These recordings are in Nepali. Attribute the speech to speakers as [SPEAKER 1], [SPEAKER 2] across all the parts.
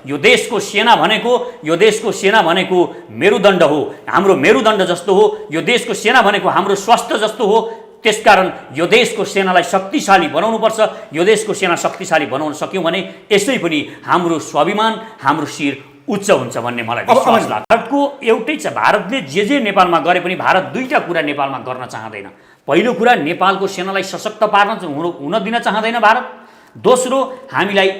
[SPEAKER 1] यो देशको सेना भनेको मेरुदण्ड हो, हाम्रो मेरुदण्ड जस्तो हो। यो देशको सेना भनेको हाम्रो स्वास्थ्य जस्तो हो। त्यसकारण यो देशको सेनालाई शक्तिशाली बनाउनुपर्छ। यो देशको सेना शक्तिशाली बनाउन सक्यौँ भने यसै पनि हाम्रो स्वाभिमान, हाम्रो शिर उच्च हुन्छ भन्ने मलाई विश्वास लाग्छ। भारतको एउटै छ, भारतले जे नेपालमा गरे पनि भारत दुईटा कुरा नेपालमा गर्न चाहँदैन। पहिलो कुरा, नेपालको सेनालाई सशक्त पार्न हुन दिन चाहँदैन भारत। दोस्रो, हामीलाई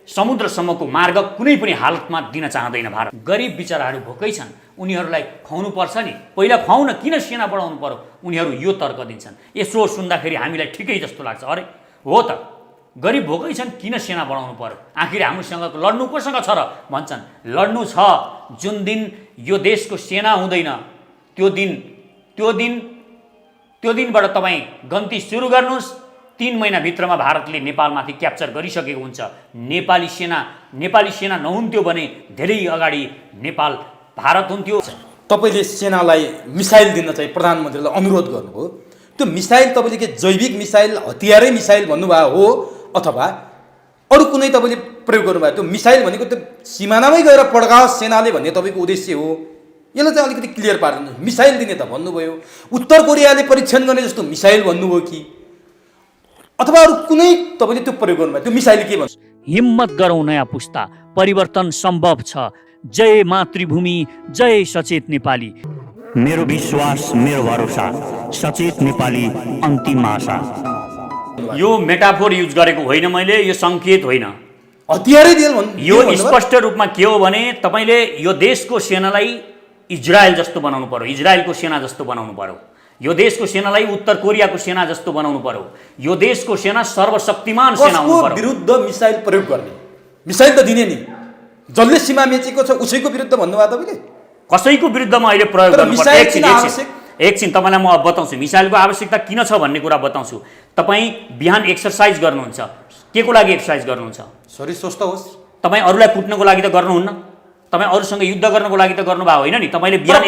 [SPEAKER 1] समुद्रसम्मको मार्ग कुनै पनि हालतमा दिन चाहँदैन भारत। गरिब बिचराहरू भोकै छन्, उनीहरूलाई खुवाउनु पर्छ नि, पहिला खुवाउन, किन सेना बढाउनु पर्यो? उनीहरू यो तर्क दिन्छन्। यसो सुन्दाखेरि हामीलाई ठिकै जस्तो लाग्छ। अरे हो त, गरिब भोकै छन्, किन सेना बढाउनु पर्यो? आखिर हामीसँग लड्नु कोसँग छ र भन्छन्। लड्नु छ। जुन दिन यो देशको सेना हुँदैन त्यो दिनबाट तपाईँ गन्ती सुरु गर्नुहोस्। 3 महिनाभित्रमा भारतले नेपालमाथि क्याप्चर गरिसकेको हुन्छ। नेपाली सेना नहुन्थ्यो भने धेरै अगाडि नेपाल भारत हुन्थ्यो।
[SPEAKER 2] तपाईँले सेनालाई मिसाइल दिन चाहिँ प्रधानमन्त्रीलाई अनुरोध गर्नुभयो। त्यो मिसाइल तपाईँले के जैविक मिसाइल, हतियारै मिसाइल भन्नुभयो हो अथवा अरू कुनै तपाईँले प्रयोग गर्नुभयो? त्यो मिसाइल भनेको त्यो सिमानामै गएर पड्काओस् सेनाले भन्ने तपाईँको उद्देश्य हो? यसलाई चाहिँ अलिकति क्लियर पार्नु। मिसाइल दिने त भन्नुभयो, उत्तर कोरियाले परीक्षण गर्ने जस्तो मिसाइल भन्नुभयो कि अथवा अरू कुनै तपाईँले त्यो प्रयोग गर्नुभयो? त्यो मिसाइल के भन्छ?
[SPEAKER 1] हिम्मत गरौँ नयाँ पुस्ता, परिवर्तन सम्भव छ। जय मातृभूमि, जय सचेत नेपाली।
[SPEAKER 3] मेरो विश्वास, मेरो भरोसा, सचेत नेपाली अन्तिम आशा।
[SPEAKER 1] यो मेटाफोर युज गरेको होइन मैले, यो सङ्केत होइन,
[SPEAKER 2] हतियारै दिएल भन्नु।
[SPEAKER 1] यो स्पष्ट रूपमा के हो भने तपाईँले यो देशको सेनालाई इजरायल जस्तो बनाउनु पर्यो, इजरायलको सेना जस्तो बनाउनु पर्यो। यो देशको सेनालाई उत्तर कोरियाको सेना जस्तो बनाउनु पर्यो। यो देशको सेना सर्वशक्तिमान सेना हुनु पर्यो।
[SPEAKER 2] विरुद्ध मिसाइल प्रयोग गर्ने? मिसाइल त दिने नि, जसले सीमा मेचेको छ उसैको विरुद्ध भन्नुभयो तपाईँले।
[SPEAKER 1] कसैको विरुद्धमा अहिले प्रयोग गर्नुपर्छ? एकछिन तपाईँलाई म बताउँछु मिसाइलको आवश्यकता किन छ भन्ने कुरा बताउँछु। तपाईँ बिहान एक्सर्साइज गर्नुहुन्छ, के को लागि एक्सर्साइज गर्नुहुन्छ?
[SPEAKER 2] शरीर स्वस्थ होस्।
[SPEAKER 1] तपाईँ अरूलाई कुट्नको लागि त गर्नुहुन्न, तपाईँ अरूसँग युद्ध गर्नको लागि त गर्नुभएको होइन नि। तपाईँले बिहान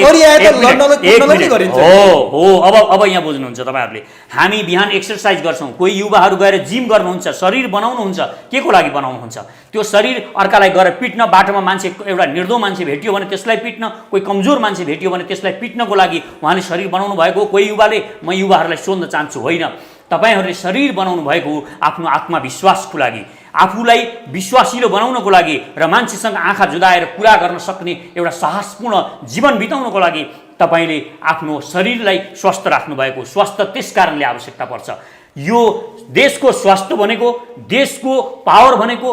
[SPEAKER 1] अब यहाँ बुझ्नुहुन्छ तपाईँहरूले। हामी बिहान एक्सर्साइज गर्छौँ, कोही युवाहरू गएर जिम गर्नुहुन्छ, शरीर बनाउनुहुन्छ। के को लागि बनाउनुहुन्छ? त्यो शरीर अर्कालाई गएर पिट्न, बाटोमा मान्छे, एउटा निर्दोष मान्छे भेटियो भने त्यसलाई पिट्न, कोही कमजोर मान्छे भेटियो भने त्यसलाई पिट्नको लागि उहाँले शरीर बनाउनु भएको हो। कोही युवाले, म युवाहरूलाई सोध्न चाहन्छु, होइन, तपाईँहरूले शरीर बनाउनु भएको आफ्नो आत्मविश्वासको लागि, आफूलाई विश्वासिलो बनाउनको लागि र मान्छेसँग आँखा जुदाएर कुरा गर्न सक्ने एउटा साहसपूर्ण जीवन बिताउनको लागि तपाईँले आफ्नो शरीरलाई स्वस्थ राख्नुभएको। स्वास्थ्य त्यस कारणले आवश्यकता पर्छ। यो देशको स्वास्थ्य भनेको, देशको पावर भनेको,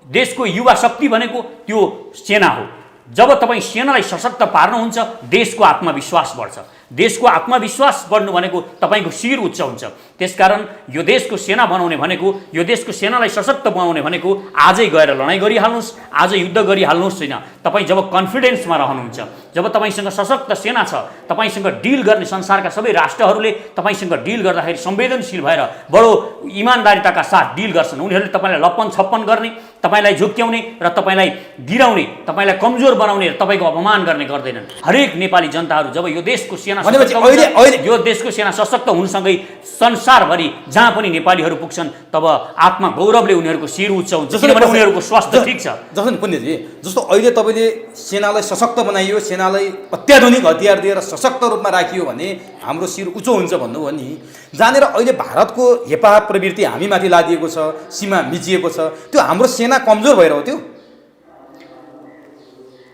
[SPEAKER 1] देशको युवा शक्ति भनेको त्यो सेना हो। जब तपाईँ सेनालाई सशक्त पार्नुहुन्छ, देशको आत्मविश्वास बढ्छ। देशको आत्मविश्वास बढ्नु भनेको तपाईँको शिर उच्च हुन्छ। त्यसकारण यो देशको सेना बनाउने भनेको, यो देशको सेनालाई सशक्त बनाउने भनेको आजै गएर लडाइँ गरिहाल्नुहोस्, आज युद्ध गरिहाल्नुहोस् होइन। तपाईँ जब कन्फिडेन्समा रहनुहुन्छ, जब तपाईँसँग सशक्त सेना छ, तपाईँसँग डिल गर्ने संसारका सबै राष्ट्रहरूले तपाईँसँग डिल गर्दाखेरि संवेदनशील भएर बडो इमान्दारिताका साथ डिल गर्छन्। उनीहरूले तपाईँलाई लप्पन छप्पन गर्ने, तपाईँलाई झुक्क्याउने र तपाईँलाई गिराउने, तपाईँलाई कमजोर बनाउने र तपाईँको अपमान गर्ने गर्दैनन्। हरेक नेपाली जनताहरू जब यो देशको सेना यो देशको सेना सशक्त हुनुसँगै संसारभरि जहाँ पनि नेपालीहरू पुग्छन् तब आत्मा गौरवले उनीहरूको शिर उच्च हुन्छ, किनभने उनीहरूको स्वास्थ्य ठिक छ।
[SPEAKER 2] जस्तो पुण्यजी, जस्तो अहिले तपाईँले सेनालाई सशक्त बनाइयो, सेनालाई अत्याधुनिक हतियार दिएर सशक्त रूपमा राखियो भने हाम्रो शिर उच्च हुन्छ भन्नुभयो नि। जहाँनिर अहिले भारतको हेपा प्रवृत्ति हामीमाथि लादिएको छ, सीमा मिचिएको छ, त्यो हाम्रो सेना कमजोर भएर हो? त्यो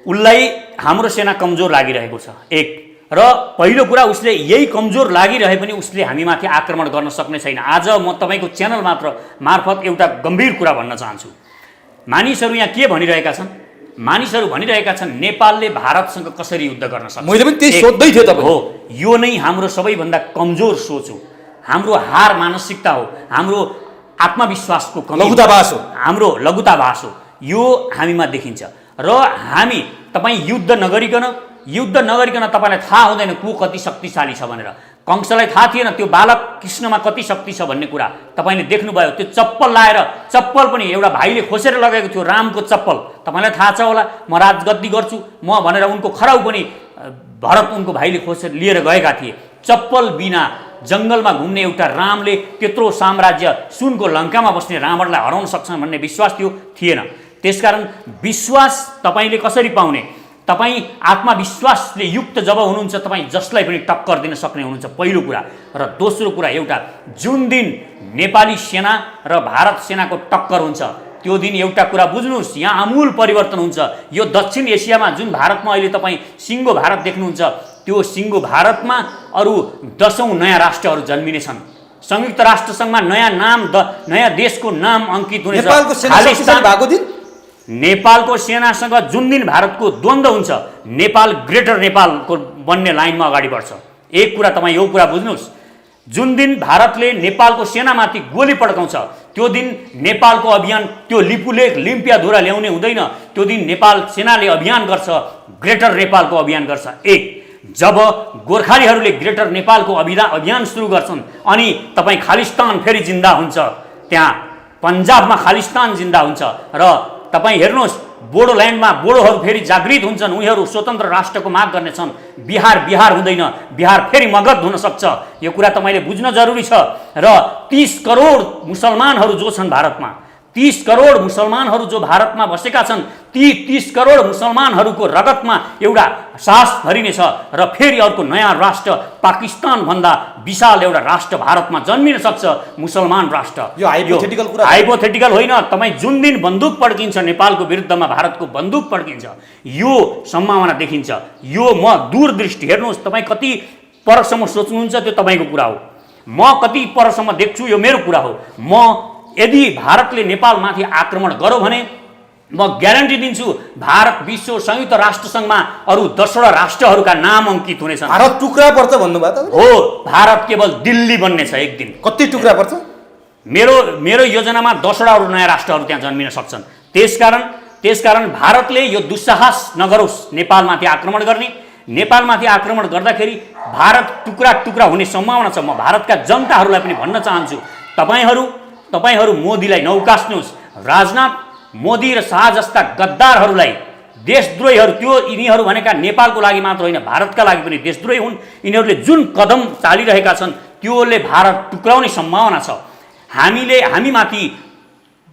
[SPEAKER 2] उसलाई
[SPEAKER 1] हाम्रो सेना कमजोर लागिरहेको छ एक, र पहिलो कुरा उसले यही कमजोर लागिरहे पनि उसले हामीमाथि आक्रमण गर्न सक्ने छैन। आज म तपाईँको च्यानल मार्फत एउटा गम्भीर कुरा भन्न चाहन्छु। मानिसहरू यहाँ के भनिरहेका छन्? मानिसहरू भनिरहेका छन् नेपालले भारतसँग कसरी युद्ध गर्न सक्छ।
[SPEAKER 2] मैले पनि त्यही सोध्दै थिएँ तपाईँ।
[SPEAKER 1] हो, यो नै हाम्रो सबैभन्दा कमजोर सोच हो, हाम्रो हार मानसिकता हो, हाम्रो आत्मविश्वासको कमी,
[SPEAKER 2] लघुताभास हो,
[SPEAKER 1] हाम्रो लघुताभास हो। यो हामीमा देखिन्छ। र हामी तपाईँ युद्ध नगरिकन तपाईँलाई थाहा हुँदैन को कति शक्तिशाली छ भनेर। कंसलाई थाहा थिएन त्यो बालक कृष्णमा कति शक्ति छ भन्ने कुरा। तपाईँले देख्नुभयो त्यो चप्पल लाएर, चप्पल पनि एउटा भाइले खोसेर लगेको थियो, रामको चप्पल। तपाईँलाई थाहा छ होला, म राजगद्दी गर्छु म भनेर उनको खराउ पनि भरत उनको भाइले खोसेर लिएर गएका थिए। चप्पल बिना जङ्गलमा घुम्ने एउटा रामले त्यत्रो साम्राज्य, सुनको लङ्कामा बस्ने रावणलाई हराउन सक्छन् भन्ने विश्वास थियो थिएन। त्यसकारण विश्वास तपाईँले कसरी पाउने? तपाईँ आत्मविश्वासले युक्त जब हुनुहुन्छ तपाईँ जसलाई पनि टक्कर दिन सक्ने हुनुहुन्छ, पहिलो कुरा। र दोस्रो कुरा एउटा, जुन दिन नेपाली सेना र भारत सेनाको टक्कर हुन्छ त्यो दिन एउटा कुरा बुझ्नुहोस्, यहाँ आमूल परिवर्तन हुन्छ। यो दक्षिण एसियामा जुन भारतमा अहिले तपाईँ सिङ्गो भारत देख्नुहुन्छ, त्यो सिङ्गो भारतमा अरू 10औं नयाँ राष्ट्रहरू जन्मिनेछन्। संयुक्त राष्ट्रसङ्घमा नयाँ देशको नाम अंकित हुनेछ।
[SPEAKER 2] नेपालको सेना शक्तिशाली भएको दिन,
[SPEAKER 1] नेपालको सेनासँग जुन दिन भारतको द्वन्द्व हुन्छ, नेपाल ग्रेटर नेपालको बन्ने लाइनमा अगाडि बढ्छ। एक कुरा तपाईँ यो कुरा बुझ्नुहोस्, जुन दिन भारतले नेपालको सेनामाथि गोली पड्काउँछ त्यो दिन नेपालको अभियान त्यो लिपुलेख लिम्पियाधुरा ल्याउने हुँदैन, त्यो दिन नेपाल सेनाले अभियान गर्छ, ग्रेटर नेपालको अभियान गर्छ। एक, जब गोर्खालीहरूले ग्रेटर नेपालको अभियान सुरु गर्छन् अनि तपाईँ खालिस्तान फेरि जिन्दा हुन्छ, त्यहाँ पन्जाबमा खालिस्तान जिन्दा हुन्छ। र तपाईँ हेर्नुहोस्, बोडोल्यान्डमा बोडोहरू फेरि जागृत हुन्छन्, उनीहरू स्वतन्त्र राष्ट्रको माग गर्नेछन्। बिहार हुँदैन, बिहार फेरि मगध हुन सक्छ। यो कुरा तपाईँले बुझ्न जरुरी छ। र 30 करोड मुसलमानहरू जो छन् भारतमा, 30 करोड मुसलमानहरू जो भारतमा बसेका छन्, ती 30 करोड मुसलमानहरूको रगतमा एउटा सास भरिनेछ र फेरि अर्को नयाँ राष्ट्र पाकिस्तान भन्दा विशाल एउटा राष्ट्र भारतमा जन्मिन सक्छ, मुसलमान राष्ट्र।
[SPEAKER 2] यो हाइपोथेटिकल कुरा,
[SPEAKER 1] हाइपोथेटिकल होइन। तपाईँ जुन दिन बन्दुक पड्किन्छ नेपालको विरुद्धमा, भारतको बन्दुक पड्किन्छ, यो सम्भावना देखिन्छ। यो म दूरदृष्टि, हेर्नुहोस् तपाईँ कति परसम्म सोच्नुहुन्छ त्यो तपाईँको कुरा हो, म कति परसम्म देख्छु यो मेरो कुरा हो। म यदि भारतले नेपालमाथि आक्रमण गर्यो भने म ग्यारेन्टी दिन्छु भारत विश्व संयुक्त राष्ट्रसङ्घमा अरू 10वटा राष्ट्रहरूका नाम अंकित हुनेछन्।
[SPEAKER 2] भारत टुक्रा पर्छ भन्नुभयो त
[SPEAKER 1] हो, भारत केवल दिल्ली बन्ने छ एक दिन।
[SPEAKER 2] कति टुक्रा पर्छ?
[SPEAKER 1] मेरो योजनामा 10वटा अरू नयाँ राष्ट्रहरू त्यहाँ जन्मिन सक्छन्। त्यसकारण भारतले यो दुस्साहस नगरोस् नेपालमाथि आक्रमण गर्ने। नेपालमाथि आक्रमण गर्दाखेरि भारत टुक्रा टुक्रा हुने सम्भावना छ। म भारतका जनताहरूलाई पनि भन्न चाहन्छु, तपाईहरू मोदीलाई नउकास्नुहोस्। राजनाथ, मोदी र शाह जस्ता गद्दारहरूलाई, देशद्रोहीहरू, त्यो यिनीहरू भनेका नेपालको लागि मात्र होइन भारतका लागि पनि देशद्रोही हुन्। यिनीहरूले जुन कदम चालिरहेका छन् त्योले भारत टुक्राउने सम्भावना छ। हामीमाथि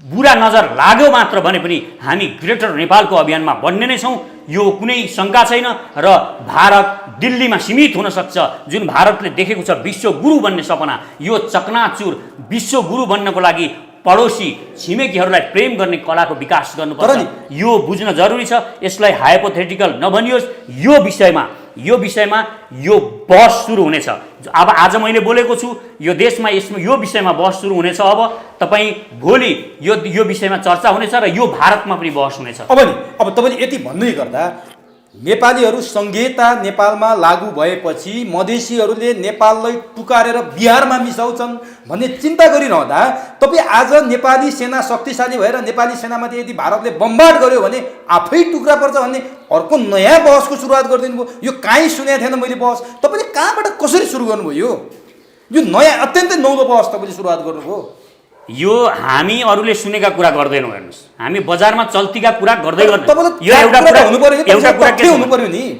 [SPEAKER 1] बुरा नजर लाग्यो मात्र भने पनि हामी ग्रेटर नेपालको अभियानमा बन्ने नै छौँ, यो कुनै शङ्का छैन। र भारत दिल्लीमा सीमित हुन सक्छ। जुन भारतले देखेको छ विश्वगुरु बन्ने सपना, यो चकनाचुर विश्वगुरु बन्नको लागि पडोसी छिमेकीहरूलाई प्रेम गर्ने कलाको विकास गर्नुपर्छ। यो बुझ्न जरुरी छ। यसलाई हाइपोथेटिकल नभनियोस्। यो विषयमा यो बहस सुरु हुनेछ। अब आज मैले बोलेको छु, यो देशमा यो विषयमा बहस सुरु हुनेछ। अब तपाईँ भोलि यो विषयमा चर्चा हुनेछ र यो भारतमा पनि बहस हुनेछ।
[SPEAKER 2] अब तपाईँले यति भन्दै गर्दा नेपालीहरू संघीयता नेपालमा लागू भएपछि मधेसीहरूले नेपाललाई टुकारेर बिहारमा मिसाउँछन् भन्ने चिन्ता गरिरहँदा तपाईँ आज नेपाली सेना शक्तिशाली भएर नेपाली सेनामाथि यदि भारतले बमबार्ड गर्यो भने आफै टुक्रा पर्छ भन्ने अर्को नयाँ बहसको सुरुवात गरिदिनु भयो। यो काहीँ सुनेको थिएन मैले बहस। तपाईँले कहाँबाट कसरी सुरु गर्नुभयो? यो नयाँ अत्यन्तै नौलो बहस तपाईँले सुरुवात गर्नुभयो।
[SPEAKER 1] यो हामी अरूले सुनेका कुरा गर्दैनौँ। हेर्नुहोस्, हामी बजारमा चल्तीका कुरा गर्दै गर्दैनौँ। यो एउटा कुरा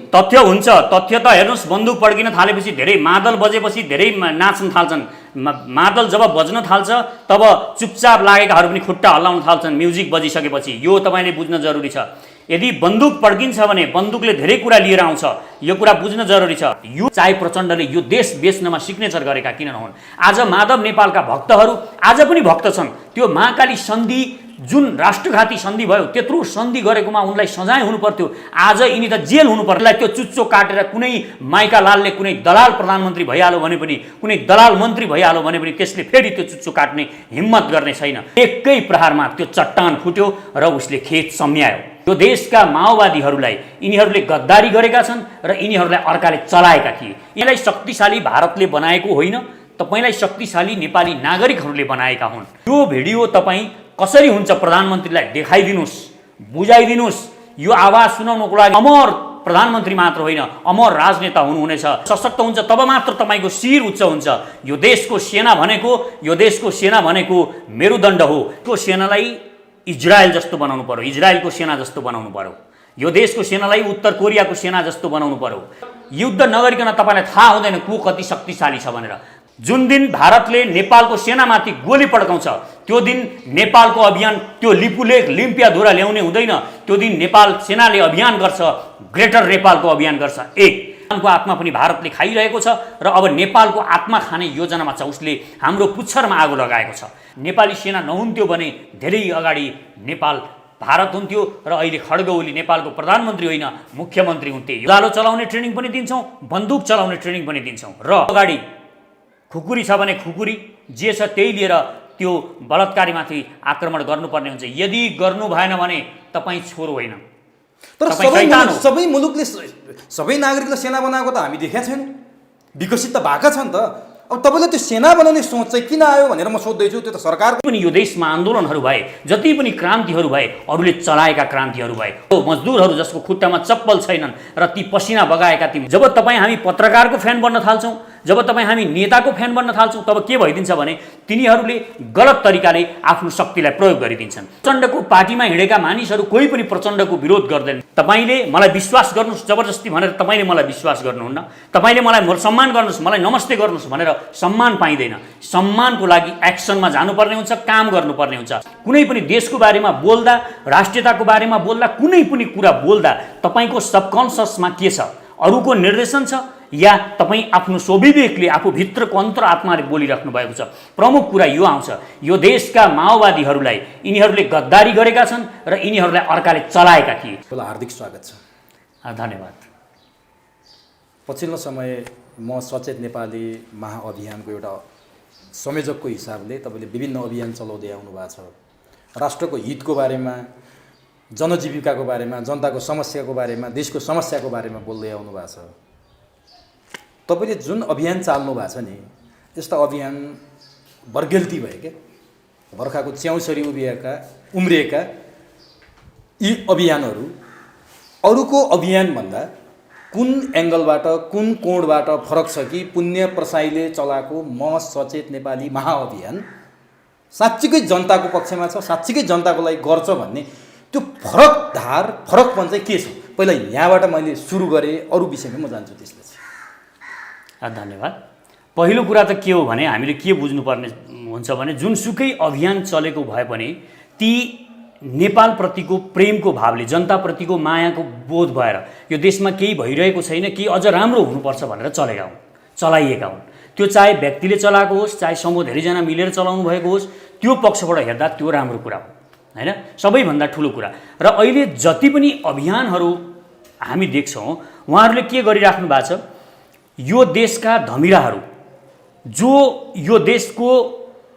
[SPEAKER 1] तथ्य हुन्छ। तथ्य त हेर्नुहोस्, बन्दुक पड्किन थालेपछि, धेरै मादल बजेपछि धेरै नाच्न थाल्छन्। मादल जब बज्न थाल्छ तब चुपचाप लागेकाहरू पनि खुट्टा हल्लाउन थाल्छन् म्युजिक बजिसकेपछि। यो तपाईँले बुझ्न जरुरी छ। यदि बन्दुक पड्किन्छ भने बन्दुकले धेरै कुरा लिएर आउँछ, यो कुरा बुझ्न जरुरी छ। यो चाहे प्रचण्डले यो देश बेच्नमा सिग्नेचर गरेका किन नहुन्? आज माधव नेपालका भक्तहरू आज पनि भक्त छन्। त्यो महाकाली सन्धि जुन राष्ट्रघाती सन्धि भयो, त्यत्रो सन्धि गरेकोमा उनलाई सजाय हुनु पर्थ्यो। आज यिनी त जेल हुनु पर्ला। त्यो चुच्चो काटेर कुनै माइका लालले कुनै दलाल प्रधानमन्त्री भइहाल्यो भने पनि, कुनै दलाल मन्त्री भइहाल्यो भने पनि त्यसले फेरि त्यो चुच्चो काट्ने हिम्मत गर्ने छैन। एकै प्रहारमा त्यो चट्टान फुट्यो र उसले खेत सम्यायो। यो देशका माओवादीहरूलाई यिनीहरूले गद्दारी गरेका छन् र यिनीहरूलाई अर्काले चलाएका थिए। यिनीलाई शक्तिशाली भारतले बनाएको होइन, तपाईँलाई शक्तिशाली नेपाली नागरिकहरूले बनाएका हुन्। यो भिडियो तपाईँ कसरी हुन्छ प्रधानमन्त्रीलाई देखाइदिनुहोस्, बुझाइदिनुहोस्। यो आवाज सुनाउनको लागि अमर प्रधानमन्त्री मात्र होइन, अमर राजनेता हुनुहुनेछ। सशक्त हुन्छ तब मात्र तपाईँको शिर उच्च हुन्छ। यो देशको सेना भनेको मेरुदण्ड हो। त्यो सेनालाई इजरायल जस्तो बनाउनु पर्यो, इजरायलको सेना जस्तो बनाउनु पर्यो। यो देशको सेनालाई उत्तर कोरियाको सेना जस्तो बनाउनु पर्यो। युद्ध नगरिकन तपाईँलाई थाहा हुँदैन को कति शक्तिशाली छ भनेर। जुन दिन भारतले नेपालको सेनामाथि गोली पड्काउँछ त्यो दिन नेपालको अभियान त्यो लिपुलेख लिम्पियाधुरा ल्याउने हुँदैन। त्यो दिन नेपाल सेनाले अभियान गर्छ, ग्रेटर नेपालको अभियान गर्छ। नेपालको आत्मा पनि भारतले खाइरहेको छ र अब नेपालको आत्मा खाने योजनामा छ। उसले हाम्रो पुच्छरमा आगो लगाएको छ। नेपाली सेना नहुन्थ्यो भने धेरै अगाडि नेपाल भारत हुन्थ्यो र अहिले खड्ग ओली नेपालको प्रधानमन्त्री होइन मुख्यमन्त्री हुन्थे। उज्यालो चलाउने ट्रेनिङ पनि दिन्छौँ, बन्दुक चलाउने ट्रेनिङ पनि दिन्छौँ र अगाडि खुकुरी छ भने खुकुरी जे छ त्यही लिएर त्यो बलात्कारीमाथि आक्रमण गर्नुपर्ने हुन्छ। यदि गर्नु भएन भने तपाईँ छोरो होइन,
[SPEAKER 2] तर सबै मुलुकले सबै नागरिकले सेना बनाएको त हामी देखेका छैनौँ। विकसित त भएका छन् त। अब तपाईँले त्यो सेना बनाउने सोच चाहिँ किन आयो भनेर म सोध्दैछु। त्यो त सरकारको
[SPEAKER 1] पनि यो देशमा आन्दोलनहरू भए, जति पनि क्रान्तिहरू भए अरूले चलाएका क्रान्तिहरू भए। मजदुरहरू जसको खुट्टामा चप्पल छैनन् र ती पसिना बगाएका ती। जब तपाईँ हामी पत्रकारको फ्यान बन्न थाल्छौँ, जब तपाईँ हामी नेताको फ्यान बन्न थाल्छौँ, तब के भइदिन्छ भने तिनीहरूले गलत तरिकाले आफ्नो शक्तिलाई प्रयोग गरिदिन्छन्। प्रचण्डको पार्टीमा हिँडेका मानिसहरू कोही पनि प्रचण्डको विरोध गर्दैन। तपाईँले मलाई विश्वास गर्नुहोस् जबरजस्ती भनेर तपाईँले मलाई विश्वास गर्नुहुन्न। तपाईँले मलाई सम्मान गर्नुहोस्, मलाई नमस्ते गर्नुहोस् भनेर सम्मान पाइँदैन। सम्मानको लागि एक्सनमा जानुपर्ने हुन्छ, काम गर्नुपर्ने हुन्छ। कुनै पनि देशको बारेमा बोल्दा, राष्ट्रियताको बारेमा बोल्दा, कुनै पनि कुरा बोल्दा तपाईँको सबकन्सियसमा के छ, अरूको निर्देशन छ या तपाईँ आफ्नो स्वविवेकले आफूभित्रको अन्तरआत्माले बोलिराख्नु भएको छ। प्रमुख कुरा यो आउँछ, यो देशका माओवादीहरूलाई यिनीहरूले गद्दारी गरेका छन् र यिनीहरूलाई अर्काले चलाएका थिए।
[SPEAKER 2] हार्दिक स्वागत छ।
[SPEAKER 1] धन्यवाद।
[SPEAKER 2] पछिल्लो समय म सचेत नेपाली महाअभियानको एउटा संयोजकको हिसाबले तपाईँले विभिन्न अभियान चलाउँदै आउनु भएको छ। राष्ट्रको हितको बारेमा, जनजीविकाको बारेमा, जनताको समस्याको बारेमा, देशको समस्याको बारेमा बोल्दै आउनु भएको छ। तपाईँले जुन अभियान चाल्नु भएको छ नि, त्यस्ता अभियान बर्गेल्ती भयो क्या। बर्खाको च्याउसरी उम्रिएका यी अभियानहरू अरूको अभियानभन्दा कुन एङ्गलबाट, कुन कोणबाट फरक छ कि पुण्य प्रसाईले चलाएको म सचेत नेपाली महाअभियान साँच्चीकै जनताको पक्षमा छ, साँच्चीकै जनताको लागि गर्छ भन्ने त्यो फरकपन चाहिँ के छ? पहिला यहाँबाट मैले सुरु गरेँ, अरू विषयमा म जान्छु त्यसपछि।
[SPEAKER 1] धन्यवाद। पहिलो कुरा त के हो भने हामीले के बुझ्नुपर्ने हुन्छ भने जुनसुकै अभियान चलेको भए पनि ती नेपालप्रतिको प्रेमको भावले, जनताप्रतिको मायाको बोध भएर यो देशमा केही भइरहेको छैन, केही अझ राम्रो हुनुपर्छ भनेर चलाइएका हुन्। त्यो चाहे व्यक्तिले चलाएको होस्, चाहे समूह धेरैजना मिलेर चलाउनु भएको होस्, त्यो पक्षबाट हेर्दा त्यो राम्रो कुरा हो होइन, सबैभन्दा ठुलो कुरा। र अहिले जति पनि अभियानहरू हामी देख्छौँ उहाँहरूले के गरिराख्नु भएको छ, यो देशका धमिराहरू जो यो देशको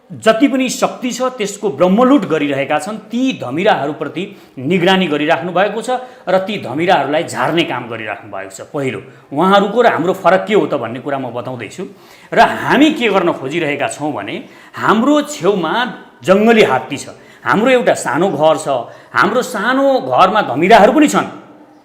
[SPEAKER 1] जति पनि शक्ति छ त्यसको ब्रह्मलुट गरिरहेका छन्, ती धमिराहरूप्रति निगरानी गरिराख्नु भएको छ र ती धमिराहरूलाई झार्ने काम गरिराख्नु भएको छ। पहिलो उहाँहरूको र हाम्रो फरक के हो त भन्ने कुरा म बताउँदैछु। र हामी के गर्न खोजिरहेका छौँ भने हाम्रो छेउमा जङ्गली हात्ती छ, हाम्रो एउटा सानो घर छ, हाम्रो सानो घरमा धमिराहरू पनि छन्,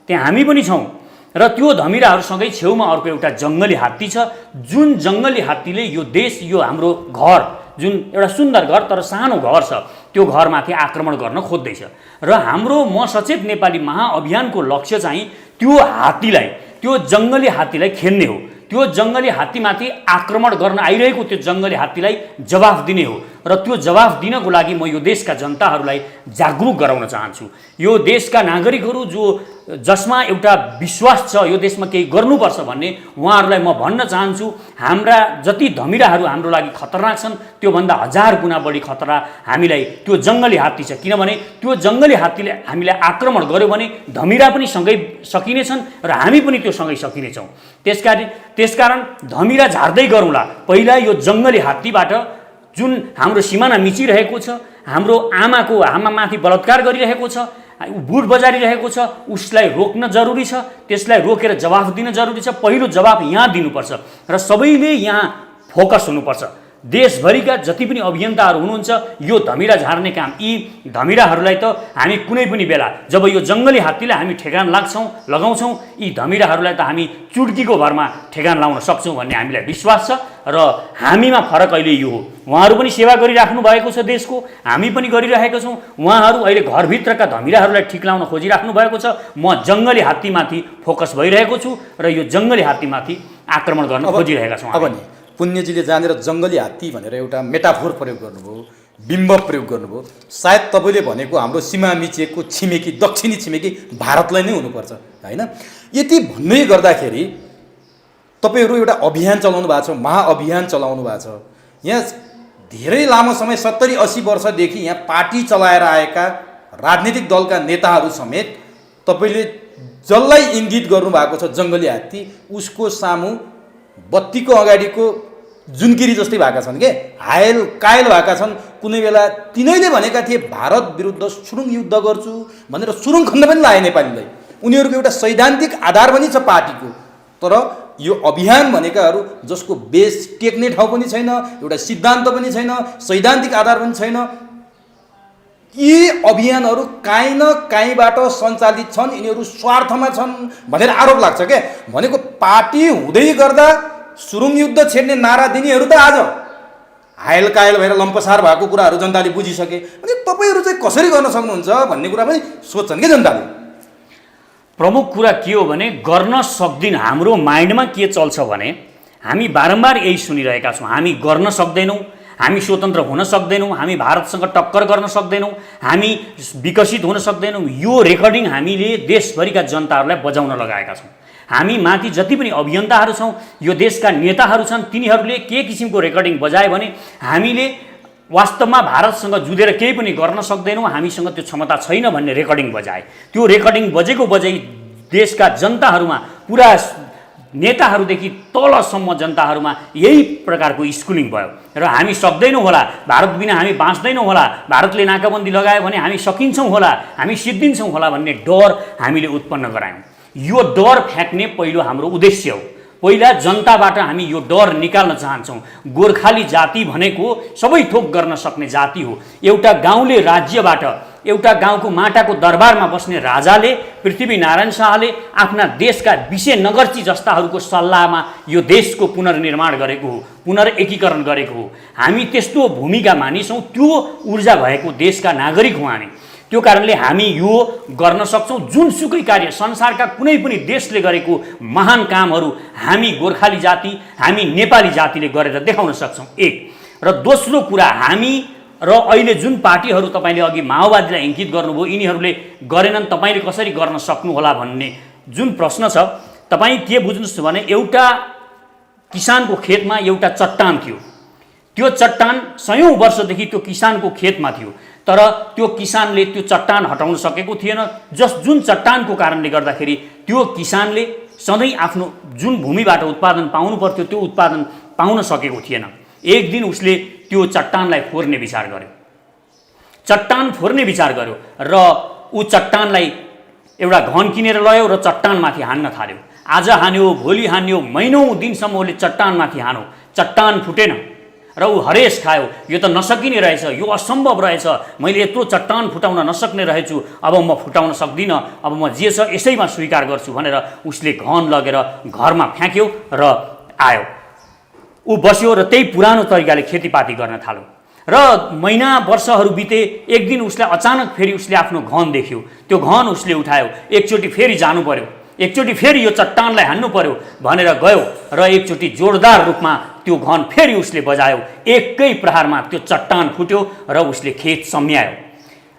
[SPEAKER 1] त्यहाँ हामी पनि छौँ र त्यो धमिराहरूसँगै छेउमा अर्को एउटा जङ्गली हात्ती छ। जुन जङ्गली हात्तीले यो देश, यो हाम्रो घर, जुन एउटा सुन्दर घर तर सानो घर छ, त्यो घरमाथि आक्रमण गर्न खोज्दैछ। र हाम्रो म सचेत नेपाली महाअभियानको लक्ष्य चाहिँ त्यो हात्तीलाई, त्यो जङ्गली हात्तीलाई खेल्ने हो। त्यो जङ्गली हात्तीमाथि आक्रमण गर्न आइरहेको त्यो जङ्गली हात्तीलाई जवाफ दिने हो। र त्यो जवाफ दिनको लागि म यो देशका जनताहरूलाई जागरुक गराउन चाहन्छु। यो देशका नागरिकहरू जसमा एउटा विश्वास छ यो देशमा केही गर्नुपर्छ भन्ने, उहाँहरूलाई म भन्न चाहन्छु, हाम्रा जति धमिराहरू हाम्रो लागि खतरनाक छन् त्योभन्दा 1000 गुणा बढी खतरा हामीलाई त्यो जङ्गली हात्ती छ। किनभने त्यो जङ्गली हात्तीले हामीलाई आक्रमण गर्यो भने धमिरा पनि सँगै सकिनेछन् र हामी पनि त्यो सँगै सकिनेछौँ। त्यसकारण धमिरा झार्दै गरौँला। पहिला यो जङ्गली हात्तीबाट जुन हाम्रो सिमाना मिचिरहेको छ, हाम्रो आमामाथि बलात्कार गरिरहेको छ, बुट बजारिरहेको छ, उसलाई रोक्न जरुरी छ, त्यसलाई रोकेर जवाफ दिन जरुरी छ। पहिलो जवाफ यहाँ दिनुपर्छ र सबैले यहाँ फोकस हुनुपर्छ। देशभरिका जति पनि अभियन्ताहरू हुनुहुन्छ यो धमिरा झार्ने काम, यी धमिराहरूलाई त हामी कुनै पनि बेला जब यो जङ्गली हात्तीलाई हामी ठेगान लगाउँछौँ, यी धमिराहरूलाई त हामी चुड्कीको भरमा ठेगान लाउन सक्छौँ भन्ने हामीलाई विश्वास छ। र हामीमा फरक अहिले यो हो, उहाँहरू पनि सेवा गरिराख्नु भएको छ देशको, हामी पनि गरिरहेका छौँ। उहाँहरू अहिले घरभित्रका धमिराहरूलाई ठिक लाउन खोजिराख्नु भएको छ। म जङ्गली हात्तीमाथि फोकस भइरहेको छु र यो जङ्गली हात्तीमाथि आक्रमण गर्न खोजिरहेका छौँ।
[SPEAKER 2] अब नि पुण्यजीले जानेर जङ्गली हात्ती भनेर एउटा मेटाफोर प्रयोग गर्नुभयो, बिम्ब प्रयोग गर्नुभयो। सायद तपाईँले भनेको हाम्रो सीमा मिचिएको छिमेकी दक्षिणी छिमेकी भारतलाई नै हुनुपर्छ होइन। यति भन्दै गर्दाखेरि तपाईँहरू एउटा अभियान चलाउनु भएको छ, महाअभियान चलाउनु भएको छ। यहाँ धेरै लामो समय 70-80 वर्षदेखि यहाँ पार्टी चलाएर आएका राजनीतिक दलका नेताहरू समेत तपाईँले जसलाई इङ्गित गर्नुभएको छ जङ्गली हात्ती, उसको सामु बत्तीको अगाडिको जुनकिरी जस्तै भएका छन् के, हायल कायल भएका छन्। कुनै बेला तिनैले भनेका थिए भारत विरुद्ध सुरुङ युद्ध गर्छु भनेर सुरुङ खन्न पनि लाए नेपालीलाई। उनीहरूको एउटा सैद्धान्तिक आधार पनि छ पार्टीको, तर यो अभियान भनेकाहरू जसको बेस टेक्ने ठाउँ पनि छैन, एउटा सिद्धान्त पनि छैन, सैद्धान्तिक आधार पनि छैन। यी अभियानहरू काहीँ न काहीँबाट सञ्चालित छन्, यिनीहरू स्वार्थमा छन् भनेर आरोप लाग्छ क्या। भनेको पार्टी हुँदै गर्दा सुरुङ युद्ध छेड्ने नारा दिनेहरू त आज हायल कायल भएर लम्पसार भएको कुराहरू जनताले बुझिसके। अनि तपाईँहरू चाहिँ कसरी गर्न सक्नुहुन्छ भन्ने कुरा पनि सोध्छन् क्या जनताले।
[SPEAKER 1] प्रमुख कुरा के हो भने गर्न सक्दिन। हाम्रो माइन्डमा के चल्छ भने हामी बारम्बार यही सुनिरहेका छौँ, हामी गर्न सक्दैनौँ, हामी स्वतन्त्र हुन सक्दैनौँ, हामी भारतसँग टक्कर गर्न सक्दैनौँ, हामी विकसित हुन सक्दैनौँ। यो रेकर्डिङ हामीले देशभरिका जनताहरूलाई बजाउन लगाएका छौँ। हामी माथि जति पनि अभियन्ताहरू छौँ, यो देशका नेताहरू छन्, तिनीहरूले के किसिमको रेकर्डिङ बजाए भने हामीले वास्तवमा भारतसँग जुधेर केही पनि गर्न सक्दैनौँ, हामीसँग त्यो क्षमता छैन भन्ने रेकर्डिङ बजाए। त्यो रेकर्डिङ बजेको बजै देशका जनताहरूमा, पुरा नेताहरूदेखि तलसम्म जनताहरूमा यही प्रकारको स्कुलिङ भयो। र हामी सक्दैनौँ होला, भारत बिना हामी बाँच्दैनौँ होला, भारतले नाकाबन्दी लगायो भने हामी सकिन्छौँ होला, हामी सिद्धिन्छौँ होला भन्ने डर हामीले उत्पन्न गरायौँ। यो डर फ्याँक्ने पहिलो हाम्रो उद्देश्य हो। पहिला जनताबाट हामी यो डर निकाल्न चाहन्छौँ। गोर्खाली जाति भनेको सबै थोक गर्न सक्ने जाति हो। एउटा गाउँले राज्यबाट, एउटा गाउँको माटाको दरबारमा बस्ने राजाले, पृथ्वीनारायण शाहले आफ्ना देशका विषय नगर्ची जस्ताहरूको सल्लाहमा यो देशको पुनर्निर्माण गरेको हो, पुनर्एकीकरण गरेको हो। हामी त्यस्तो भूमिका मानिसौँ, त्यो ऊर्जा भएको देशका नागरिक हौँ हामी। त्यो कारणले हामी यो गर्न सक्छौँ। जुनसुकै कार्य संसारका कुनै पनि देशले गरेको महान कामहरू हामी गोर्खाली जाति, हामी नेपाली जातिले गरेर देखाउन सक्छौँ, एक। र दोस्रो कुरा, हामी र अहिले जुन पार्टीहरू तपाईँले अघि माओवादीलाई इङ्गित गर्नुभयो, यिनीहरूले गरेनन्, तपाईँले कसरी गर्न सक्नुहोला भन्ने जुन प्रश्न छ, तपाईँ के बुझ्नुहोस् भने एउटा किसानको खेतमा एउटा चट्टान थियो। त्यो चट्टान सयौँ वर्षदेखि त्यो किसानको खेतमा थियो, तर त्यो किसानले त्यो चट्टान हटाउन सकेको थिएन। जुन चट्टानको कारणले गर्दाखेरि त्यो किसानले सधैँ आफ्नो जुन भूमिबाट उत्पादन पाउनु पर्थ्यो त्यो उत्पादन पाउन सकेको थिएन। एक दिन उसले त्यो चट्टानलाई फोर्ने विचार गर्यो। चट्टान फोर्ने विचार गर्यो र ऊ चट्टानलाई एउटा घन किनेर लयो र चट्टानमाथि हान्न थाल्यो। आज हान्यो, भोलि हान्यो, महिनौँ दिनसम्म उसले चट्टानमाथि हान्यो, चट्टान फुटेन र ऊ हरेस खायो। यो त नसकिने रहेछ, यो असम्भव रहेछ, मैले यत्रो चट्टान फुटाउन नसक्ने रहेछु, अब म फुटाउन सक्दिनँ, अब म जे छ यसैमा स्वीकार गर्छु भनेर उसले घन लगेर घरमा फ्याँक्यो र आयो। ऊ बस्यो र त्यही पुरानो तरिकाले खेतीपाती गर्न थाल्यो। र महिना वर्षहरू बिते। एक दिन उसलाई अचानक फेरि उसले आफ्नो घन देख्यो। त्यो घन उसले उठायो, एकचोटि फेरि जानु पर्यो, एकचोटि फेरि यो चट्टानलाई हान्नु पर्यो भनेर गयो र एकचोटि जोरदार रूपमा त्यो घन फेरि उसले बजायो। एकै प्रहारमा त्यो चट्टान फुट्यो र उसले खेत सम्यायो।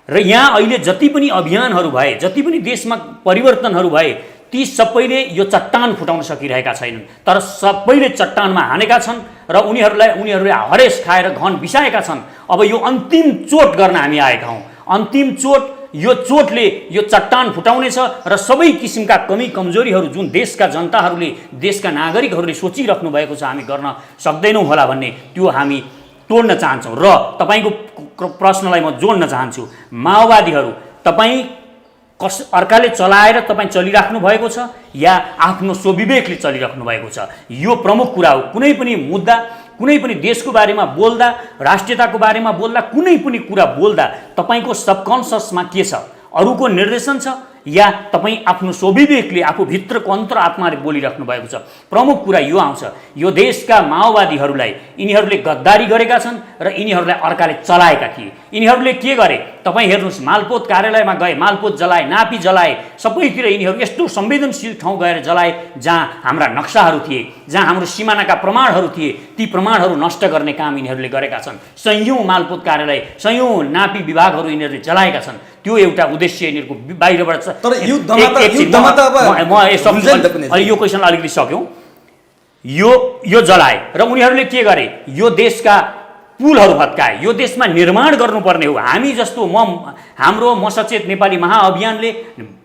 [SPEAKER 1] र यहाँ अहिले जति पनि अभियानहरू भए, जति पनि देशमा परिवर्तनहरू भए, ती सबैले यो चट्टान फुटाउन सकिरहेका छैनन्, तर सबैले चट्टानमा हानेका छन् र उनीहरूले हरेस खाएर घन बिसाएका छन्। अब यो अन्तिम चोट गर्न हामी आएका हौँ। अन्तिम चोट, यो चोटले यो चट्टान फुटाउनेछ र सबै किसिमका कमी कमजोरीहरू जुन देशका जनताहरूले, देशका नागरिकहरूले सोचिराख्नु भएको छ हामी गर्न सक्दैनौँ होला भन्ने, त्यो हामी तोड्न चाहन्छौँ। र तपाईँको प्रश्नलाई म जोड्न चाहन्छु। माओवादीहरू तपाईँ अर्काले चलाएर तपाईँ चलिराख्नु भएको छ या आफ्नो स्वविवेकले चलिराख्नु भएको छ? यो प्रमुख कुरा हो। कुनै पनि मुद्दा, कुनै पनि देशको बारेमा बोल्दा, राष्ट्रियताको बारेमा बोल्दा, कुनै पनि कुरा बोल्दा तपाईँको सबकन्सियसमा के छ? अरूको निर्देशन छ या तपाईँ आफ्नो स्वविवेकले, आफूभित्रको अन्तरआत्माले बोलिराख्नु भएको छ? प्रमुख कुरा यो आउँछ। यो देशका माओवादीहरूलाई यिनीहरूले गद्दारी गरेका छन् र यिनीहरूलाई अर्काले चलाएका थिए। यिनीहरूले के गरे तपाईँ हेर्नुहोस्, मालपोत कार्यालयमा गए, मालपोत जलाए, नापी जलाए, सबैतिर यिनीहरू यस्तो संवेदनशील ठाउँ गएर जलाए जहाँ हाम्रा नक्साहरू थिए, जहाँ हाम्रो सिमानाका प्रमाणहरू थिए, ती प्रमाणहरू नष्ट गर्ने काम यिनीहरूले गरेका छन्। सयौँ मालपोत कार्यालय, सयौँ नापी विभागहरू यिनीहरूले जलाएका छन्। त्यो एउटा उद्देश्य यिनीहरूको बाहिरबाट छ।
[SPEAKER 2] तर युद्धमा त अब
[SPEAKER 1] यो क्वेसनलाई अलिकति सक्यौँ। यो जलाए र उनीहरूले के गरे, यो देशका पुलहरू भत्काए, यो देशमा निर्माण गर्नुपर्ने हो। हामी जस्तो म सचेत नेपाली महाअभियानले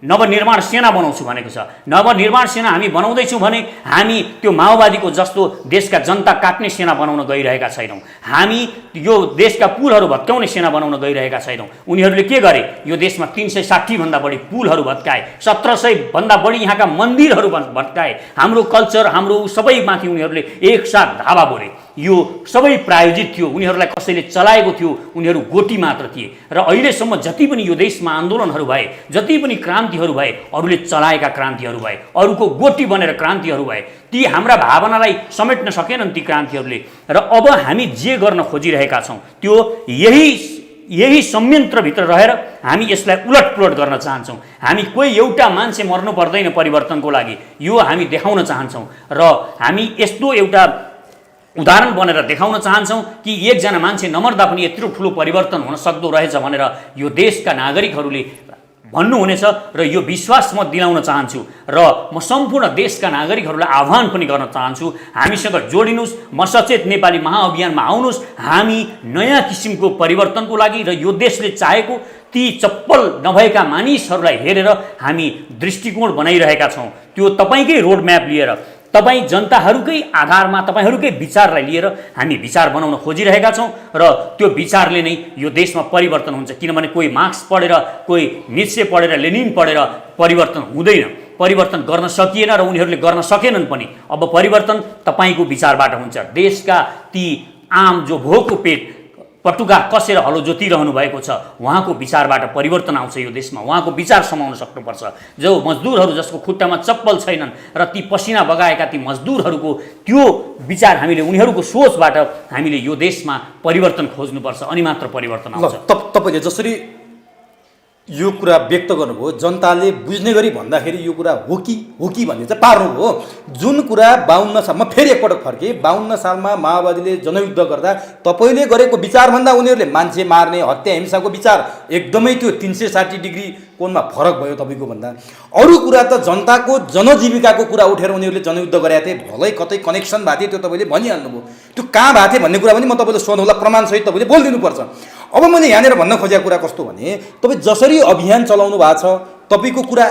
[SPEAKER 1] नवनिर्माण सेना बनाउँछु भनेको छ। नवनिर्माण सेना हामी बनाउँदैछौँ भने हामी त्यो माओवादीको जस्तो देशका जनता काट्ने सेना बनाउन गइरहेका छैनौँ। हामी यो देशका पुलहरू भत्काउने सेना बनाउन गइरहेका छैनौँ। उनीहरूले के गरे, यो देशमा 360 भन्दा बढी पुलहरू भत्काए, 1700 भन्दा बढी यहाँका मन्दिरहरू भत्काए, हाम्रो कल्चर, हाम्रो सबैमाथि उनीहरूले एकसाथ धावा बोले। यो सबै प्रायोजित थियो, उनीहरूलाई कसैले चलाएको थियो, उनीहरू गोटी मात्र थिए। र अहिलेसम्म जति पनि यो देशमा आन्दोलनहरू भए, जति पनि क्रान्तिहरू भए, अरूले चलाएका क्रान्तिहरू भए, अरूको गोटी बनेर क्रान्तिहरू भए, ती हाम्रा भावनालाई समेट्न सकेनन् ती क्रान्तिहरूले। र अब हामी जे गर्न खोजिरहेका छौँ त्यो यही संयन्त्रभित्र रहेर हामी यसलाई उलटपुलट गर्न चाहन्छौँ। हामी कोही एउटा मान्छे मर्नु पर्दैन परिवर्तनको लागि, यो हामी देखाउन चाहन्छौँ। र हामी यस्तो एउटा उदाहरण बनेर देखाउन चाहन्छौँ कि एकजना मान्छे नमर्दा पनि यत्रो ठुलो परिवर्तन हुन सक्दो रहेछ भनेर यो देशका नागरिकहरूले भन्नुहुनेछ। र यो विश्वास म दिलाउन चाहन्छु र म सम्पूर्ण देशका नागरिकहरूलाई आह्वान पनि गर्न चाहन्छु, हामीसँग जोडिनुहोस्, म सचेत नेपाली महाअभियानमा आउनुहोस्। हामी नयाँ किसिमको परिवर्तनको लागि र यो देशले चाहेको ती चप्पल नभएका मानिसहरूलाई हेरेर हामी दृष्टिकोण बनाइरहेका छौँ। त्यो तपाईँकै रोडम्याप लिएर, तपाईँ जनताहरूकै आधारमा, तपाईँहरूकै विचारलाई लिएर हामी विचार बनाउन खोजिरहेका छौँ। र त्यो विचारले नै यो देशमा परिवर्तन हुन्छ। किनभने कोही मार्क्स पढेर, कोही नित्से पढेर, लेनिन पढेर परिवर्तन हुँदैन। परिवर्तन गर्न सकिएन र उनीहरूले गर्न सकेनन् पनि। अब परिवर्तन तपाईँको विचारबाट हुन्छ। देशका ती आम जो भोको पेट पटुका कसेर हलो जोतिरहनु भएको छ, उहाँको विचारबाट परिवर्तन आउँछ यो देशमा। उहाँको विचार समाउन सक्नुपर्छ। जो मजदुरहरू जसको खुट्टामा चप्पल छैनन् र ती पसिना बगाएका ती मजदुरहरूको त्यो विचार हामीले, उनीहरूको सोचबाट हामीले यो देशमा परिवर्तन खोज्नुपर्छ, अनि मात्र परिवर्तन आउँछ।
[SPEAKER 2] तपाईँले जसरी यो कुरा व्यक्त गर्नुभयो, जनताले बुझ्ने गरी भन्दाखेरि यो कुरा हो कि भन्ने चाहिँ पार्नुभयो। जुन कुरा 52 सालमा, फेरि एकपटक फर्के, 52 सालमा माओवादीले जनयुद्ध गर्दा तपाईँले गरेको विचारभन्दा उनीहरूले मान्छे मार्ने, हत्या हिंसाको विचार एकदमै त्यो 360 डिग्री कोणमा फरक भयो तपाईँको भन्दा। अरू कुरा त जनताको जनजीविकाको कुरा उठेर उनीहरूले जनयुद्ध गरेका थिए, भलै कतै कनेक्सन भएको थियो त्यो तपाईँले भनिहाल्नुभयो। त्यो कहाँ भएको थियो भन्ने कुरा पनि म तपाईँले सोध्नुलाई प्रमाणसहित तपाईँले बोलिदिनुपर्छ। अब मैले यहाँनिर भन्न खोजेको कुरा कस्तो भने, तपाईँ जसरी अभियान चलाउनु भएको छ, तपाईँको कुरा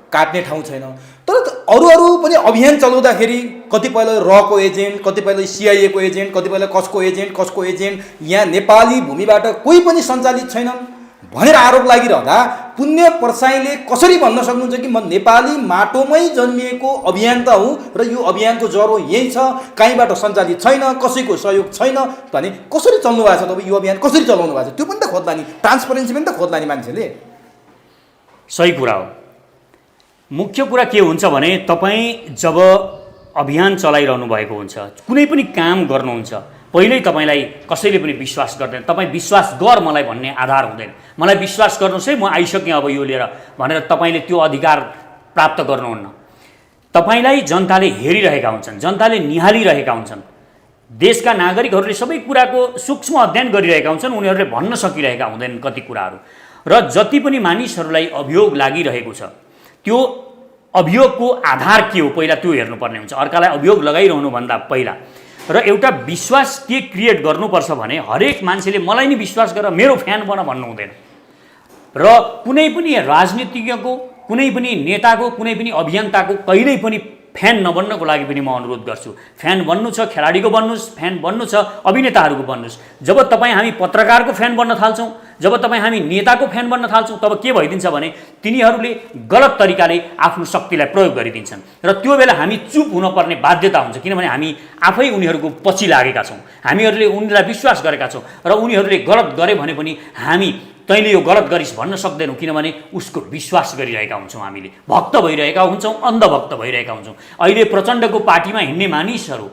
[SPEAKER 2] काट्ने ठाउँ छैन। तर अरू पनि अभियान चलाउँदाखेरि कतिपयले रको एजेन्ट, कतिपयले सिआइएको एजेन्ट, कतिपयले कसको एजेन्ट यहाँ नेपाली भूमिबाट कोही पनि सञ्चालित छैनन् भनेर आरोप लागिरहँदा पुण्य प्रसाईले कसरी भन्न सक्नुहुन्छ कि म नेपाली माटोमै जन्मिएको अभियन्ता हुँ र यो अभियानको जरो यही छ, कहीँबाट सञ्चालित छैन, कसैको सहयोग छैन भने कसरी चल्नु भएको छ? तपाईँ यो अभियान कसरी चलाउनु भएको छ त्यो पनि त खोज्ला नि, ट्रान्सपरेन्सी पनि त खोज्ला नि मान्छेले।
[SPEAKER 1] सही कुरा हो। मुख्य कुरा के हुन्छ भने, तपाईँ जब अभियान चलाइरहनु भएको हुन्छ, कुनै पनि काम गर्नुहुन्छ, पहिल्यै तपाईँलाई कसैले पनि विश्वास गर्दैन। तपाईँ विश्वास गर मलाई भन्ने आधार हुँदैन। मलाई विश्वास गर्नुहोस् है, म आइसकेँ अब यो लिएर भनेर तपाईँले त्यो अधिकार प्राप्त गर्नुहुन्न। तपाईँलाई जनताले हेरिरहेका हुन्छन्, जनताले निहालिरहेका हुन्छन्। देशका नागरिकहरूले सबै कुराको सूक्ष्म अध्ययन गरिरहेका हुन्छन्, उनीहरूले भन्न सकिरहेका हुँदैनन् कति कुराहरू। र जति पनि मानिसहरूलाई अभियोग लागिरहेको छ, त्यो अभियोगको आधार के हो पहिला त्यो हेर्नुपर्ने हुन्छ, अर्कालाई अभियोग लगाइरहनुभन्दा पहिला। र एउटा विश्वास के क्रिएट गर्नुपर्छ भने, हरेक मान्छेले मलाई नै विश्वास गरेर मेरो फ्यान बन भन्नु हुँदैन। र कुनै पनि राजनीतिज्ञको, कुनै पनि नेताको, कुनै पनि अभियन्ताको कहिल्यै पनि फ्यान नबन्नको लागि पनि म अनुरोध गर्छु। फ्यान बन्नु छ खेलाडीको बन्नुहोस्, फ्यान बन्नु छ अभिनेताहरूको बन्नुहोस्। जब तपाईँ हामी पत्रकारको फ्यान बन्न थाल्छौँ, जब तपाईँ हामी नेताको फ्यान बन्न थाल्छौँ, तब के भइदिन्छ भने तिनीहरूले गलत तरिकाले आफ्नो शक्तिलाई प्रयोग गरिदिन्छन् र त्यो बेला हामी चुप हुनुपर्ने बाध्यता हुन्छ। किनभने हामी आफै उनीहरूको पछि लागेका छौँ, हामीहरूले उनीलाई विश्वास गरेका छौँ र उनीहरूले गलत गरे भने पनि हामी तैँले यो गलत गरिस् भन्न सक्दैनौँ। किनभने उसको विश्वास गरिरहेका हुन्छौँ, हामीले भक्त भइरहेका हुन्छौँ, अन्धभक्त भइरहेका हुन्छौँ। अहिले प्रचण्डको पार्टीमा हिँड्ने मानिसहरू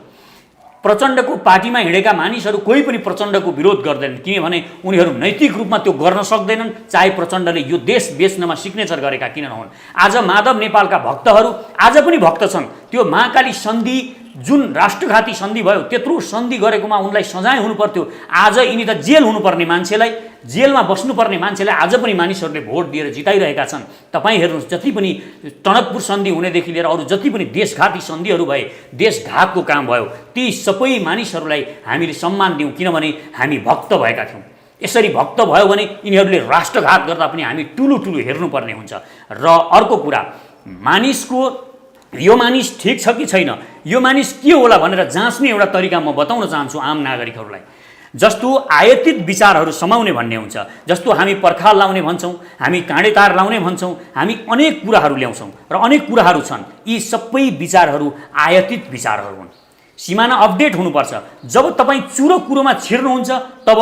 [SPEAKER 1] प्रचण्डको पार्टीमा हिँडेका मानिसहरू कोही पनि प्रचण्डको विरोध गर्दैनन्, किनभने उनीहरू नैतिक रूपमा त्यो गर्न सक्दैनन्, चाहे प्रचण्डले यो देश बेच्नमा सिग्नेचर गरेका किन नहुन्। आज माधव नेपालका भक्तहरू आज पनि भक्त छन्। त्यो महाकाली सन्धि जुन राष्ट्रघाती सन्धि भयो, त्यत्रो सन्धि गरेकोमा उनलाई सजाय हुनु पर्थ्यो। आज यिनी त जेल हुनुपर्ने मान्छेलाई, जेलमा बस्नुपर्ने मान्छेलाई आज पनि मानिसहरूले भोट दिएर जिताइरहेका छन्। तपाईँ हेर्नुहोस्, जति पनि टनकपुर सन्धि हुनेदेखि लिएर अरू जति पनि देशघाती सन्धिहरू भए, देशघातको काम भयो, ती सबै मानिसहरूलाई हामीले सम्मान दिउँ, किनभने हामी भक्त भएका थियौँ। यसरी भक्त भयो भने यिनीहरूले राष्ट्रघात गर्दा पनि हामी ठुलो ठुलो हेर्नुपर्ने हुन्छ। र अर्को कुरा, मानिसको यो मानिस ठिक छ कि छैन, यो मानिस के होला भनेर जाँच्ने एउटा तरिका म बताउन चाहन्छु आम नागरिकहरूलाई। जस्तो आयातित विचारहरू समाउने भन्ने हुन्छ, जस्तो हामी पर्खाल लाउने भन्छौँ, हामी काँडे तार लाउने भन्छौँ, हामी अनेक कुराहरू ल्याउँछौँ र अनेक कुराहरू छन्। यी सबै विचारहरू आयातित विचारहरू हुन्। सिमाना अपडेट हुनुपर्छ। जब तपाईँ चुरो कुरोमा छिर्नुहुन्छ तब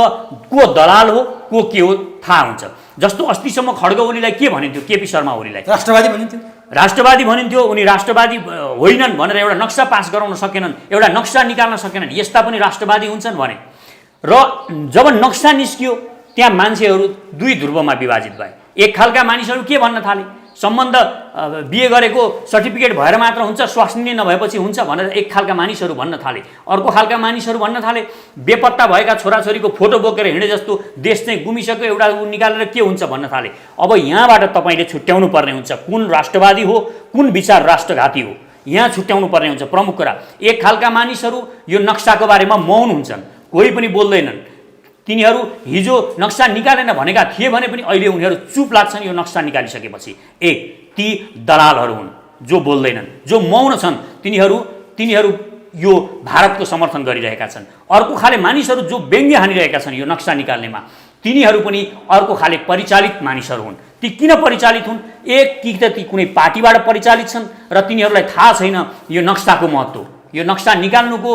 [SPEAKER 1] को दलाल हो को के हो थाहा हुन्छ। जस्तो अस्तिसम्म खड्ग ओलीलाई के भनिन्थ्यो, केपी शर्मा ओलीलाई
[SPEAKER 2] राष्ट्रवादी भनिन्थ्यो,
[SPEAKER 1] राष्ट्रवादी भनिन्थ्यो। उनी राष्ट्रवादी होइनन् भनेर एउटा नक्सा पास गराउन सकेनन्, एउटा नक्सा निकाल्न सकेनन्, यस्ता पनि राष्ट्रवादी हुन्छन् भने। र जब नक्सा निस्कियो त्यहाँ मान्छेहरू दुई ध्रुवमा विभाजित भए। एक खालका मानिसहरू के भन्न थाले, सम्बन्ध बिहे गरेको सर्टिफिकेट भएर मात्र हुन्छ, स्वास्नी नभएपछि हुन्छ भनेर एक खालका मानिसहरू भन्न थाले। अर्को खालका मानिसहरू भन्न थाले बेपत्ता भएका छोराछोरीको फोटो बोकेर हिँडे जस्तो देश चाहिँ गुमिसक्यो, एउटा निकालेर के हुन्छ भन्न थाले। अब यहाँबाट तपाईँले छुट्याउनु पर्ने हुन्छ कुन राष्ट्रवादी हो कुन विचार राष्ट्रघाती हो, यहाँ छुट्याउनु पर्ने हुन्छ प्रमुख कुरा। एक खालका मानिसहरू यो नक्साको बारेमा मौन हुन्छन्, कोही पनि बोल्दैनन्। तिनीहरू हिजो नक्सा निकालेन भनेका थिए भने पनि अहिले उनीहरू चुप लाग्छन् यो नक्सा निकालिसकेपछि। एक ती दलालहरू हुन् जो बोल्दैनन्, जो मौन छन्, तिनीहरू यो भारतको समर्थन गरिरहेका छन्। अर्को खाले मानिसहरू जो व्यङ्ग्य हानिरहेका छन् यो नक्सा निकाल्नेमा, तिनीहरू पनि अर्को खाले परिचालित मानिसहरू हुन्। ती किन परिचालित हुन्? एक कि त ती कुनै पार्टीबाट परिचालित छन् र तिनीहरूलाई थाहा छैन यो नक्साको महत्त्व, यो नक्सा निकाल्नुको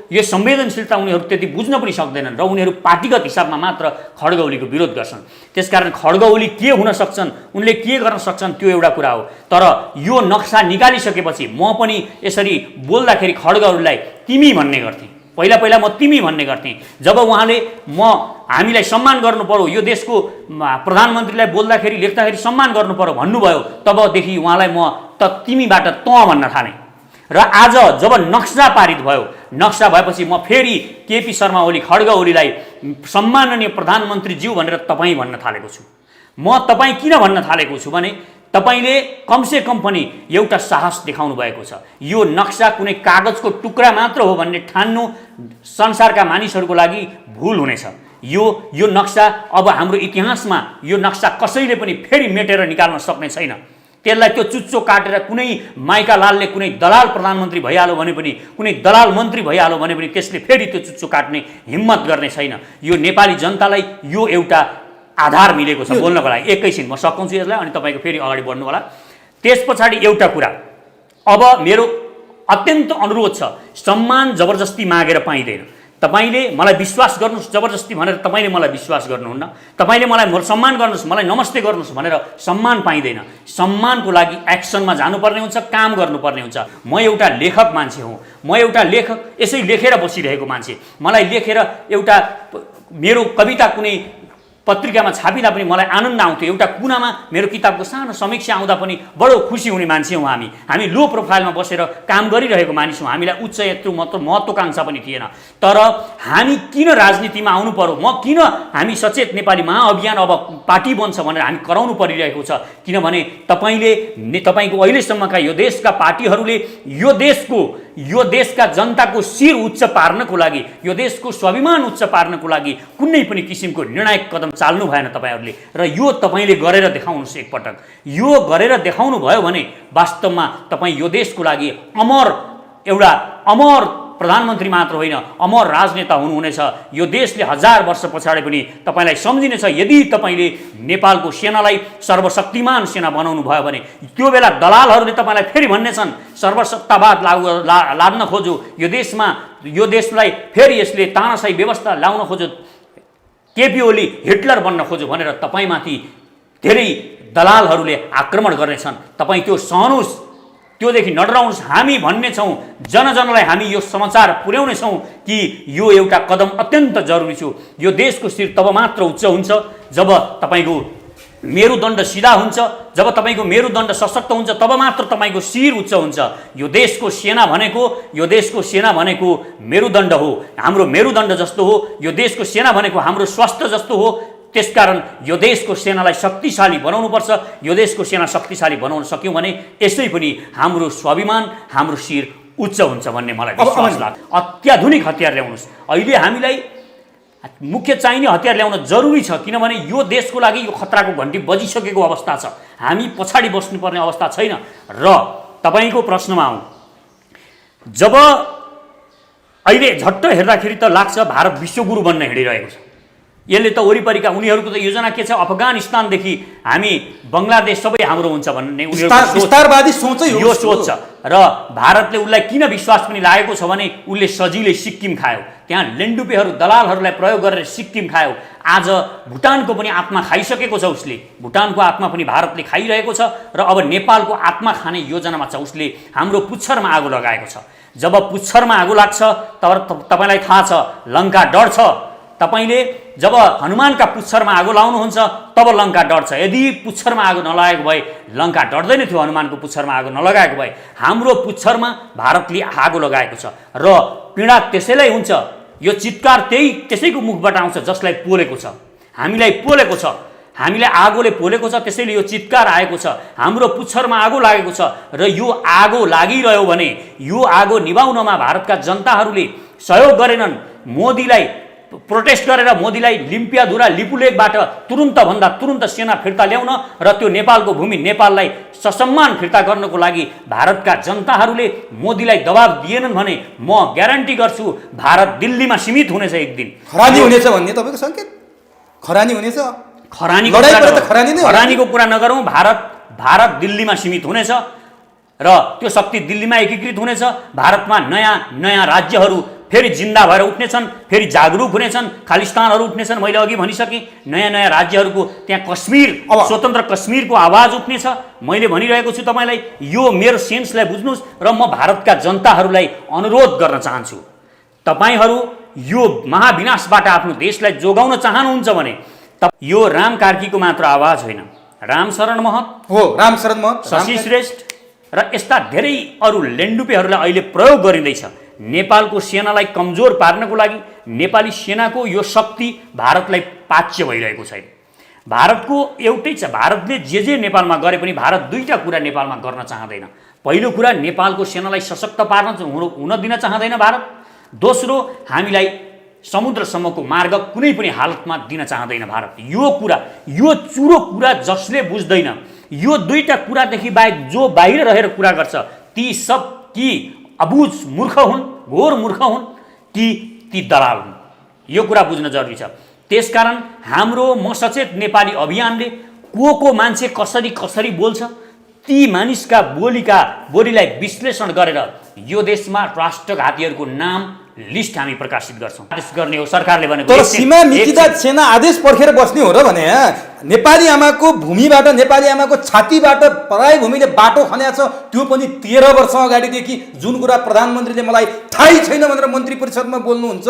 [SPEAKER 1] यो संवेदनशीलता उनीहरू त्यति बुझ्न पनि सक्दैनन् र उनीहरू पार्टीगत हिसाबमा मात्र खड्ग ओलीको विरोध गर्छन्। त्यसकारण खड्ग ओली के हुन सक्छन्, उनले के गर्न सक्छन् त्यो एउटा कुरा हो। तर यो नक्सा निकालिसकेपछि म पनि यसरी बोल्दाखेरि खड्ग ओलीलाई तिमी भन्ने गर्थेँ। पहिला म तिमी भन्ने गर्थेँ। जब उहाँले हामीलाई सम्मान गर्नु पर्यो, यो देशको प्रधानमन्त्रीलाई बोल्दाखेरि लेख्दाखेरि सम्मान गर्नु पर्यो भन्नुभयो, तबदेखि उहाँलाई म त तिमीबाट तँ भन्न थालेँ। र आज जब नक्सा पारित भयो, नक्सा भएपछि म फेरि केपी शर्मा ओली खड्ग ओलीलाई सम्माननीय प्रधानमन्त्रीज्यू भनेर तपाईँ भन्न थालेको छु। म तपाईँ किन भन्न थालेको छु भने तपाईले कमसेकम पनि एउटा साहस देखाउनु भएको छ। यो नक्सा कुनै कागजको टुक्रा मात्र हो भन्ने ठान्नु संसारका मानिसहरूको लागि भूल हुनेछ। यो नक्सा अब हाम्रो इतिहासमा यो नक्सा कसैले पनि फेरि मेटेर निकाल्न सक्ने छैन। त्यसलाई त्यो चुच्चो काटेर कुनै माइका लालले कुनै दलाल प्रधानमन्त्री भइहाल्यो भने पनि, कुनै दलाल मन्त्री भइहाल्यो भने पनि त्यसले फेरि त्यो चुच्चो काट्ने हिम्मत गर्ने छैन। यो नेपाली जनतालाई यो एउटा आधार मिलेको छ बोल्नको लागि। एकैछिन म सकाउँछु यसलाई अनि तपाईको फेरि अगाडि बढ्नु होला। त्यस पछाडि एउटा कुरा, अब मेरो अत्यन्त अनुरोध छ, सम्मान जबरजस्ती मागेर पाइँदैन। तपाईले मलाई विश्वास गर्नुस् जबरजस्ती भनेर तपाईले मलाई विश्वास गर्नुहुन्न। तपाईले मलाई सम्मान गर्नुस्, मलाई नमस्ते गर्नुस् भनेर सम्मान पाइँदैन। सम्मानको लागि एक्सनमा जानुपर्ने हुन्छ, काम गर्नुपर्ने हुन्छ। म एउटा लेखक मान्छे हुँ, म एउटा लेखक, यसै लेखेर बसिरहेको मान्छे। मलाई लेखेर एउटा मेरो कविता कुनै पत्रिकामा छापिँदा पनि मलाई आनन्द आउँथ्यो। एउटा कुनामा मेरो किताबको सानो समीक्षा आउँदा पनि बडो खुसी हुने मान्छे हौँ हामी लो प्रोफाइलमा बसेर काम गरिरहेको मानिस हौँ। हामीलाई उच्च यत्रो महत्त्वाकांक्षा पनि थिएन। तर हामी किन राजनीतिमा आउनु पर्यो, किन हामी सचेत नेपाली महाअभियान अब पार्टी बन्छ भनेर हामी कराउनु परिरहेको छ? किनभने तपाईँको अहिलेसम्मका यो देशका पार्टीहरूले यो देशका जनताको शिर उच्च पार्नको लागि, यो देशको स्वाभिमान उच्च पार्नको लागि कुनै पनि किसिमको निर्णायक कदम चाल्नु भएन तपाईहरूले। र यो तपाईँले गरेर देखाउनुहोस् एकपटक। यो गरेर देखाउनु भयो भने वास्तवमा तपाईँ यो देशको लागि एउटा अमर प्रधानमन्त्री मात्र होइन, अमर राजनेता हुनुहुनेछ। यो देशले 1000 वर्ष पछाडि पनि तपाईँलाई सम्झिनेछ यदि तपाईँले नेपालको सेनालाई सर्वशक्तिमान सेना बनाउनु भयो भने। त्यो बेला दलालहरूले तपाईँलाई फेरि भन्नेछन् सर्वसत्तावाद लाद्न खोज्यो यो देशमा, यो देशलाई फेरि यसले तानाशाही व्यवस्था ल्याउन खोज्यो, केपी ओली हिटलर बन्न खोज्यो भनेर तपाईँमाथि धेरै दलालहरूले आक्रमण गर्नेछन्। तपाईँ त्यो सहनुहोस्। त्योदेखि नडराउनुहोस्। हामी भन्ने छौँ, जनजनलाई हामी यो समाचार पुर्याउने छौँ कि यो एउटा कदम अत्यन्त जरुरी छ। यो देशको शिर तब मात्र उच्च हुन्छ जब तपाईँको मेरुदण्ड सिधा हुन्छ, जब तपाईँको मेरुदण्ड सशक्त हुन्छ, तब मात्र तपाईँको शिर उच्च हुन्छ। यो देशको सेना भनेको मेरुदण्ड हो, हाम्रो मेरुदण्ड जस्तो हो। यो देशको सेना भनेको हाम्रो स्वास्थ्य जस्तो हो। त्यसकारण यो देशको सेनालाई शक्तिशाली बनाउनुपर्छ। यो देशको सेना शक्तिशाली बनाउन सक्यौँ भने यसै पनि हाम्रो स्वाभिमान, हाम्रो शिर उच्च हुन्छ भन्ने मलाई विश्वास लाग्छ। अत्याधुनिक हतियार ल्याउनुहोस्। अहिले हामीलाई मुख्य चाहिने हतियार ल्याउन जरुरी छ, किनभने यो देशको लागि यो खतराको घन्टी बजिसकेको अवस्था छ। हामी पछाडि बस्नुपर्ने अवस्था छैन। र तपाईँको प्रश्नमा आउँ, जब अहिले झट्ट हेर्दाखेरि त लाग्छ भारत विश्वगुरु बन्न हिँडिरहेको छ। यसले त वरिपरिका उनीहरूको त योजना के छ, अफगानिस्तानदेखि हामी बङ्गलादेश सबै हाम्रो हुन्छ भन्ने
[SPEAKER 2] विस्तारवादी सोच
[SPEAKER 1] यो सोच छ। र भारतले उसलाई किन विश्वास पनि लागेको छ भने उसले सजिलै सिक्किम खायो, त्यहाँ लेन्डुपेहरू दलालहरूलाई प्रयोग गरेर सिक्किम खायो। आज भुटानको पनि आत्मा खाइसकेको छ उसले, भुटानको आत्मा पनि भारतले खाइरहेको छ। र अब नेपालको आत्मा खाने योजनामा छ। उसले हाम्रो पुच्छरमा आगो लगाएको छ। जब पुच्छरमा आगो लाग्छ तब तपाईँलाई थाहा छ लङ्का डढ्छ। तपाईँले जब हनुमानका पुच्छरमा आगो लाउनुहुन्छ तब लङ्का डढ्छ। यदि पुच्छरमा आगो नलागेको भए लङ्का डढ्दैन थियो। हनुमानको पुच्छरमा आगो नलगाएको भए हाम्रो पुच्छरमा भारतले आगो लगाएको छ। र पीडा त्यसैलाई हुन्छ, यो चित्कार त्यसैको मुखबाट आउँछ जसलाई पोलेको छ, हामीलाई पोलेको छ, हामीलाई आगोले पोलेको छ, त्यसैले यो चित्कार आएको छ। हाम्रो पुच्छरमा आगो लागेको छ र यो आगो लागिरह्यो भने यो आगो निभाउनमा भारतका जनताहरूले सहयोग गरेनन्। मोदीलाई प्रोटेस्ट गरेर मोदीलाई लिम्पियाधुरा लिपुलेकबाट तुरुन्त सेना फिर्ता ल्याउन र त्यो नेपालको भूमि नेपाललाई ससम्मान फिर्ता गर्नको लागि भारतका जनताहरूले मोदीलाई दबाब दिएनन् भने म ग्यारेन्टी गर्छु भारत दिल्लीमा सीमित हुनेछ। एक दिन
[SPEAKER 2] खरानी हुनेछ भन्ने तपाईँको सङ्केत? खरानी हुनेछ?
[SPEAKER 1] खरानीको कुरा नगरौँ, भारत दिल्लीमा सीमित हुनेछ र त्यो शक्ति दिल्लीमा एकीकृत हुनेछ। भारतमा नयाँ राज्यहरू फेरि जिन्दा भएर उठ्नेछन्, फेरि जागरुक हुनेछन्, खालिस्तानहरू उठ्नेछन्। मैले अघि भनिसकेँ नयाँ राज्यहरूको त्यहाँ कश्मीर, स्वतन्त्र कश्मीरको आवाज उठ्नेछ। मैले भनिरहेको छु तपाईँलाई, यो मेरो सेन्सलाई बुझ्नुहोस्। र म भारतका जनताहरूलाई अनुरोध गर्न चाहन्छु, तपाईँहरू यो महाविनाशबाट आफ्नो देशलाई जोगाउन चाहनुहुन्छ भने यो राम कार्कीको मात्र आवाज होइन, रामशरण महत
[SPEAKER 2] हो, रामशरण महत,
[SPEAKER 1] शशि श्रेष्ठ र यस्ता धेरै अरू लेन्डुपेहरूलाई अहिले प्रयोग गरिँदैछ नेपालको सेनालाई कमजोर पार्नको लागि। नेपाली सेनाको यो शक्ति भारतलाई पाच्य भइरहेको छैन। भारतको एउटै छ, भारतले जे नेपालमा गरे पनि भारत दुईटा कुरा नेपालमा गर्न चाहँदैन। पहिलो कुरा नेपालको सेनालाई सशक्त पार्न हुन दिन चाहँदैन भारत। दोस्रो, हामीलाई समुद्रसम्मको मार्ग कुनै पनि हालतमा दिन चाहँदैन भारत। यो चुरो कुरा जसले बुझ्दैन, यो दुईटा कुरादेखि बाहेक जो बाहिर रहेर कुरा गर्छ ती सब कि अबुझ मूर्ख हुन्, घोर मूर्ख हुन् कि ती दलाल हुन्। यो कुरा बुझ्न जरुरी छ। त्यसकारण हाम्रो म सचेत नेपाली अभियानले को मान्छे कसरी बोल्छ ती मानिसका बोलीलाई विश्लेषण गरेर यो देशमा राष्ट्रघातीहरूको नाम लिस्ट हामी प्रकाशित गर्छौँ। आदेश गर्ने हो सरकारले भनेको।
[SPEAKER 2] तर सीमा मिचिँदा सेना आदेश पर्खेर बस्ने हो र भने नेपाली आमाको भूमिबाट, नेपाली आमाको छातीबाट पराई भूमिले बाटो खन्या छ, त्यो पनि 13 वर्ष अगाडिदेखि, जुन कुरा प्रधानमन्त्रीले मलाई थाहै छैन भनेर मन्त्री परिषदमा बोल्नुहुन्छ।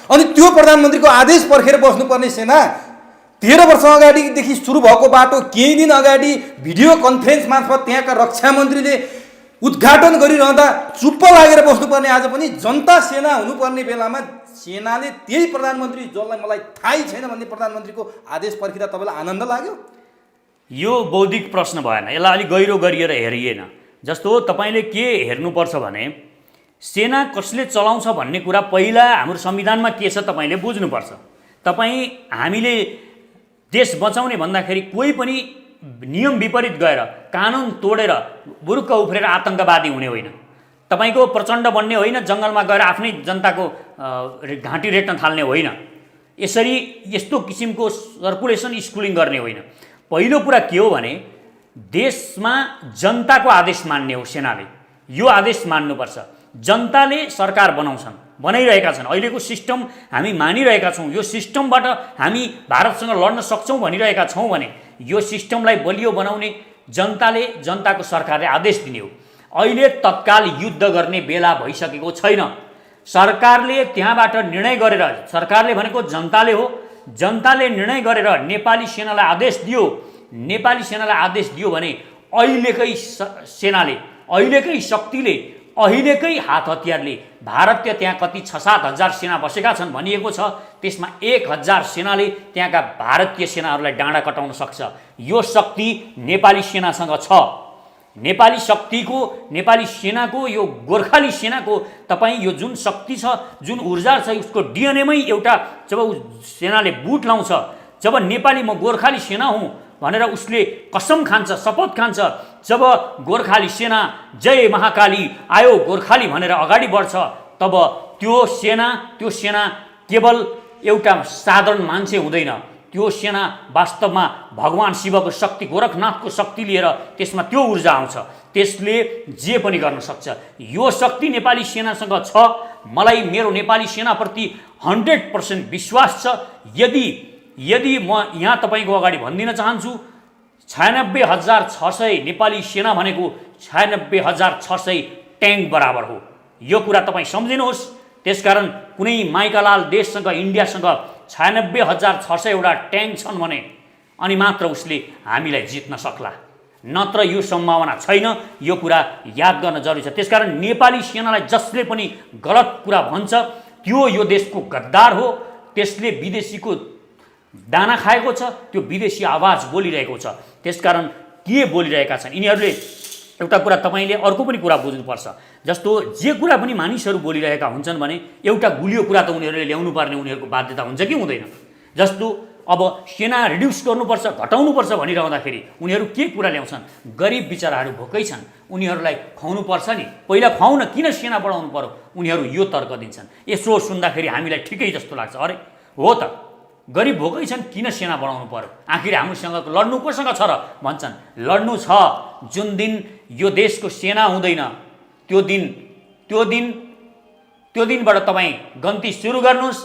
[SPEAKER 2] अनि त्यो प्रधानमन्त्रीको आदेश पर्खेर बस्नुपर्ने सेना 13 वर्ष अगाडिदेखि सुरु भएको बाटो केही दिन अगाडि भिडियो कन्फरेन्स मार्फत त्यहाँका रक्षा मन्त्रीले उद्घाटन गरिरहँदा चुप्प लागेर बस्नुपर्ने आज पनि जनता सेना हुनुपर्ने बेलामा सेनाले त्यही प्रधानमन्त्री जसलाई मलाई थाहै छैन भन्ने प्रधानमन्त्रीको आदेश पर्खिँदा तपाईँलाई आनन्द लाग्यो?
[SPEAKER 1] यो बौद्धिक प्रश्न भएन, यसलाई अलिक गहिरो गरिएर हेरिएन। जस्तो तपाईँले के हेर्नुपर्छ भने सेना कसले चलाउँछ भन्ने कुरा पहिला हाम्रो संविधानमा के छ तपाईँले बुझ्नुपर्छ। हामीले देश बचाउने भन्दाखेरि कोही पनि नियम विपरीत गएर कानुन तोडेर बुरुक्क उफ्रेर आतंकवादी हुने होइन। तपाईँको प्रचण्ड बन्ने होइन, जङ्गलमा गएर आफ्नै जनताको घाँटी रेट्न थाल्ने होइन। यसरी यस्तो किसिमको सर्कुलेसन स्कुलिङ गर्ने होइन। पहिलो कुरा के हो भने देशमा जनताको आदेश मान्ने हो सेनाले। यो आदेश मान्नुपर्छ। जनताले सरकार बनाइरहेका छन्। अहिलेको सिस्टम हामी मानिरहेका छौँ। यो सिस्टमबाट हामी भारतसँग लड्न सक्छौँ भनिरहेका छौँ भने यो सिस्टमलाई बलियो बनाउने जनताको सरकारले आदेश दिने हो। अहिले तत्काल युद्ध गर्ने बेला भइसकेको छैन। सरकारले त्यहाँबाट निर्णय गरेर, सरकारले भनेको जनताले हो, जनताले निर्णय गरेर नेपाली सेनालाई आदेश दियो, नेपाली सेनालाई आदेश दियो भने अहिलेकै सेनाले, अहिलेकै शक्तिले, अहिलेकै हात हतियारले, भारतीय त्यहाँ कति 6-7 हजार सेना बसेका छन् भनिएको छ, त्यसमा 1000 सेनाले त्यहाँका भारतीय सेनाहरूलाई डाँडा कटाउन सक्छ। यो शक्ति नेपाली सेनासँग छ। नेपाली शक्तिको, नेपाली सेनाको, यो गोर्खाली सेनाको तपाईँ यो जुन शक्ति छ, जुन ऊर्जा छ, उसको डिएनएमै एउटा जब सेनाले बुट लाउँछ, जब नेपाली म गोर्खाली सेना हुँ भनेर उसले कसम खान्छ, शपथ खान्छ, जब गोर्खाली सेना जय महाकाली आयो गोर्खाली भनेर अगाडि बढ्छ, तब त्यो सेना केवल एउटा साधारण मान्छे हुँदैन। त्यो सेना वास्तवमा भगवान शिवको शक्ति, गोरखनाथको शक्ति लिएर त्यसमा त्यो ऊर्जा आउँछ, त्यसले जे पनि गर्न सक्छ। यो शक्ति नेपाली सेनासँग छ। मलाई मेरो नेपाली सेनाप्रति 100% विश्वास छ। यदि म यहाँ तपाईँको अगाडि भनिदिन चाहन्छु, 96,600 नेपाली सेना भनेको 96,600 ट्याङ्क बराबर हो। यो कुरा तपाईँ सम्झिनुहोस्। त्यसकारण कुनै माइकालाल देशसँग, इन्डियासँग 96,600 एउटा ट्याङ्क छन् भने अनि मात्र उसले हामीलाई जित्न सक्ला, नत्र यो सम्भावना छैन। यो कुरा याद गर्न जरुरी छ। त्यसकारण नेपाली सेनालाई जसले पनि गलत कुरा भन्छ त्यो यो देशको गद्दार हो। त्यसले विदेशीको दाना खाएको छ, त्यो विदेशी आवाज बोलिरहेको छ। त्यसकारण के बोलिरहेका छन् यिनीहरूले? एउटा कुरा तपाईँले अर्को पनि कुरा बुझ्नुपर्छ। जस्तो जे कुरा पनि मानिसहरू बोलिरहेका हुन्छन् भने एउटा गुलियो कुरा त उनीहरूले ल्याउनु पर्ने उनीहरूको बाध्यता हुन्छ कि हुँदैन? जस्तो अब सेना रिड्युस गर्नुपर्छ, घटाउनुपर्छ भनिरहँदाखेरि उनीहरू के कुरा ल्याउँछन्? गरिब बिचराहरू भोकै छन्, उनीहरूलाई खुवाउनु पर्छ नि, पहिला खुवाउन, किन सेना बढाउनु पर्यो? उनीहरू यो तर्क दिन्छन्। यसो सुन्दाखेरि हामीलाई ठिकै जस्तो लाग्छ। अरे हो त, गरिब भोकै छन्, किन सेना बढाउनु पर्यो? आखिर हामीसँग लड्नु कोसँग छ र भन्छन्। लड्नु छ। जुन दिन यो देशको सेना हुँदैन त्यो दिनबाट तपाईँ गन्ती सुरु गर्नुहोस्।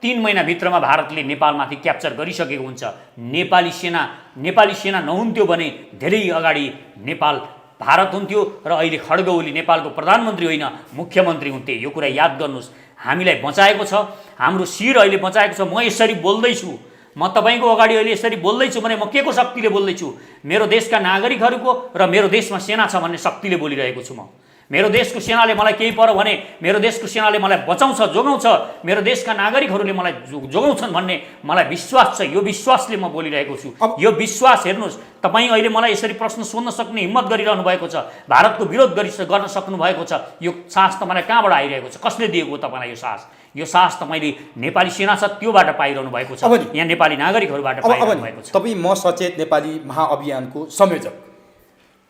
[SPEAKER 1] 3 महिनाभित्रमा भारतले नेपालमाथि क्याप्चर गरिसकेको हुन्छ। नेपाली सेना नहुन्थ्यो भने धेरै अगाडि नेपाल भारत हुन्थ्यो र अहिले खड्ग ओली नेपालको प्रधानमन्त्री होइन, मुख्यमन्त्री हुन्थे। यो कुरा याद गर्नुहोस्। हामीलाई बचाएको छ, हाम्रो शिर अहिले बचाएको छ। म यसरी बोल्दैछु, म तपाईँको अगाडि अहिले यसरी बोल्दैछु भने म के को शक्तिले बोल्दैछु? मेरो देशका नागरिकहरूको र मेरो देशमा सेना छ भन्ने शक्तिले बोलिरहेको छु। म मेरो देशको सेनाले मलाई केही पर्यो भने, मेरो देशको सेनाले मलाई बचाउँछ, जोगाउँछ, मेरो देशका नागरिकहरूले मलाई जोगाउँछन् भन्ने मलाई विश्वास छ। यो विश्वासले म बोलिरहेको छु। यो विश्वास हेर्नुहोस्, तपाईँ अहिले मलाई यसरी प्रश्न सोध्न सक्ने हिम्मत गरिरहनु भएको छ, भारतको विरोध गर्न सक्नु भएको छ। यो साहस तपाईँलाई कहाँबाट आइरहेको छ? कसले दिएको तपाईँलाई यो साहस? यो साहस तपाईँले नेपाली सेना छ त्योबाट पाइरहनु भएको छ, यहाँ नेपाली नागरिकहरूबाट पाइरहनु भएको छ।
[SPEAKER 2] तपाईँ म सचेत नेपाली महाअभियानको संयोजक,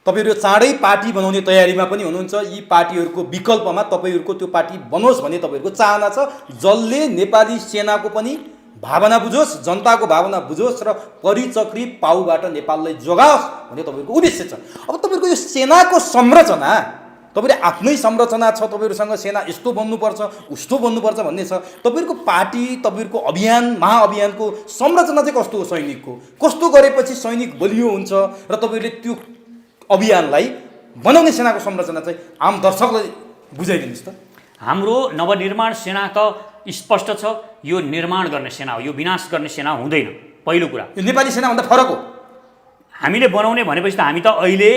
[SPEAKER 2] तपाईँहरू चाँडै पार्टी बनाउने तयारीमा पनि हुनुहुन्छ। यी पार्टीहरूको विकल्पमा तपाईँहरूको त्यो पार्टी बनोस् भन्ने तपाईँहरूको चाहना छ, जसले नेपाली सेनाको पनि भावना बुझोस्, जनताको भावना बुझोस् र परिचक्री पाउबाट नेपाललाई जोगाओस् भन्ने तपाईँहरूको उद्देश्य छ। अब तपाईँहरूको यो सेनाको संरचना, तपाईँले आफ्नै संरचना छ, तपाईँहरूसँग सेना यस्तो बन्नुपर्छ, उस्तो बन्नुपर्छ भन्ने छ। तपाईँहरूको पार्टी, तपाईँहरूको अभियान, महाअभियानको संरचना चाहिँ कस्तो हो? सैनिकको कस्तो गरेपछि सैनिक बलियो हुन्छ र तपाईँहरूले त्यो अभियानलाई बनाउने सेनाको संरचना चाहिँ आम दर्शकलाई बुझाइदिनुहोस् त।
[SPEAKER 1] हाम्रो नवनिर्माण सेना त स्पष्ट छ, यो निर्माण गर्ने सेना हो, यो विनाश गर्ने सेना हुँदैन। पहिलो कुरा,
[SPEAKER 2] यो नेपाली सेनाभन्दा फरक हो।
[SPEAKER 1] हामीले बनाउने भनेपछि त हामी त अहिले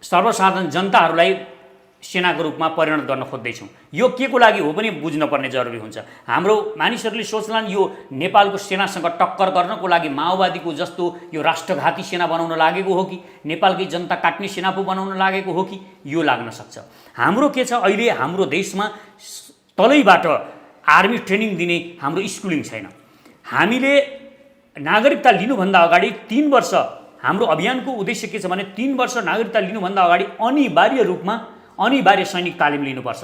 [SPEAKER 1] सर्वसाधारण जनताहरूलाई सेनाको रूपमा परिणत गर्न खोज्दैछौँ। यो के को लागि हो पनि बुझ्नुपर्ने जरुरी हुन्छ। हाम्रो मानिसहरूले सोच्लान् यो नेपालको सेनासँग टक्कर गर्नको लागि माओवादीको जस्तो यो राष्ट्रघाती सेना बनाउन लागेको हो कि नेपालकै जनता काट्ने सेना पो बनाउन लागेको हो कि? यो लाग्न सक्छ। हाम्रो के छ, अहिले हाम्रो देशमा तलैबाट आर्मी ट्रेनिङ दिने हाम्रो स्कुलिङ छैन। हामीले नागरिकता लिनुभन्दा अगाडि 3 वर्ष, हाम्रो अभियानको उद्देश्य के छ भने 3 वर्ष नागरिकता लिनुभन्दा अगाडि अनिवार्य सैनिक तालिम लिनुपर्छ।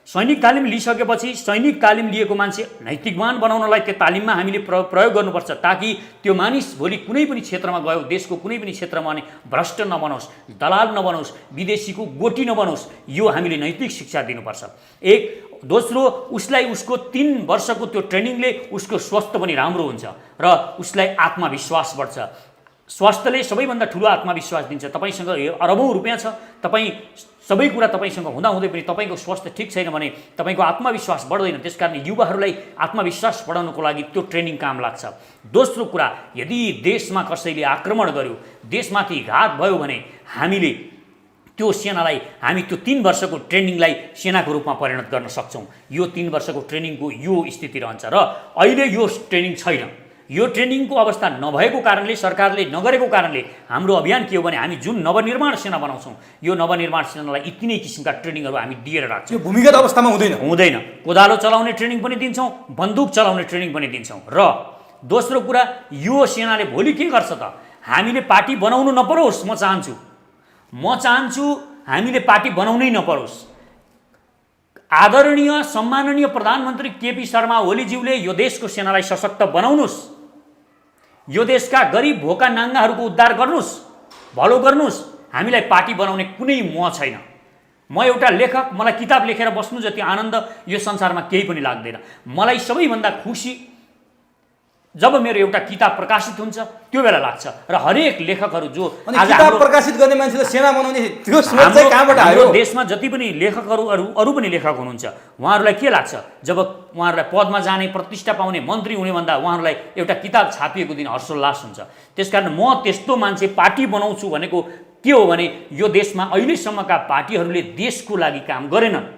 [SPEAKER 1] सैनिक तालिम लिइसकेपछि सैनिक तालिम लिएको मान्छे नैतिकवान बनाउनलाई त्यो तालिममा हामीले प्रयोग गर्नुपर्छ, ताकि त्यो मानिस भोलि कुनै पनि क्षेत्रमा गयो, देशको कुनै पनि क्षेत्रमा अनि भ्रष्ट नबनोस्, दलाल नबनोस्, विदेशीको गोटी नबनोस्। यो हामीले नैतिक शिक्षा दिनुपर्छ। एक। दोस्रो, उसलाई उसको 3 वर्षको त्यो ट्रेनिङले उसको स्वास्थ्य पनि राम्रो हुन्छ र उसलाई आत्मविश्वास बढ्छ। स्वास्थ्यले सबैभन्दा ठुलो आत्मविश्वास दिन्छ। तपाईँसँग अरबौँ रुपियाँ छ, तपाईँ सबै कुरा तपाईँसँग हुँदाहुँदै पनि तपाईँको स्वास्थ्य ठिक छैन भने तपाईँको आत्मविश्वास बढ्दैन। त्यसकारण युवाहरूलाई आत्मविश्वास बढाउनको लागि त्यो ट्रेनिङ काम लाग्छ। दोस्रो कुरा, यदि देशमा कसैले आक्रमण गर्यो, देशमाथि घात भयो भने हामीले त्यो सेनालाई हामी त्यो 3 वर्षको ट्रेनिङलाई सेनाको रूपमा परिणत गर्न सक्छौँ। यो 3 वर्षको ट्रेनिङको यो स्थिति रहन्छ र अहिले यो ट्रेनिङ छैन। यो ट्रेनिङको अवस्था नभएको कारणले, सरकारले नगरेको कारणले हाम्रो अभियान के हो भने हामी जुन नवनिर्माण सेना बनाउँछौँ, यो नवनिर्माण सेनालाई यति नै किसिमका ट्रेनिङहरू हामी दिएर राख्छौँ।
[SPEAKER 2] यो भूमिगत अवस्थामा हुँदैन।
[SPEAKER 1] कोदालो चलाउने ट्रेनिङ पनि दिन्छौँ, बन्दुक चलाउने ट्रेनिङ पनि दिन्छौँ। र दोस्रो कुरा, यो सेनाले भोलि के गर्छ त, हामीले पार्टी बनाउनु नपरोस्। म चाहन्छु हामीले पार्टी बनाउनै नपरोस्। आदरणीय सम्माननीय प्रधानमन्त्री केपी शर्मा ओलीज्यूले यो देशको सेनालाई सशक्त बनाउनुहोस्, यो देशका गरिब भोका नाङ्गाहरूको उद्धार गर्नुहोस्, भलो गर्नुहोस्। हामीलाई पार्टी बनाउने कुनै मोह छैन। म एउटा लेखक, मलाई किताब लेखेर बस्नु जति आनन्द यो संसारमा केही पनि लाग्दैन। मलाई सबैभन्दा खुसी जब मेरो एउटा किताब प्रकाशित हुन्छ त्यो बेला लाग्छ। र हरेक लेखकहरू जो
[SPEAKER 2] आज किताब प्रकाशित गर्ने मान्छेले सेना बनाउने त्यो सोच चाहिँ कहाँबाट आयो?
[SPEAKER 1] देशमा जति पनि लेखकहरू अरू पनि लेखक हुनुहुन्छ, उहाँहरूलाई के लाग्छ जब उहाँहरूलाई पदमा जाने, प्रतिष्ठा पाउने, मन्त्री हुने भन्दा उहाँहरूलाई एउटा किताब छापिएको दिन हर्षोल्लास हुन्छ। त्यसकारण म त्यस्तो मान्छे पार्टी बनाउँछु भनेको के हो भने यो देशमा अहिलेसम्मका पार्टीहरूले देशको लागि काम गरेनन्।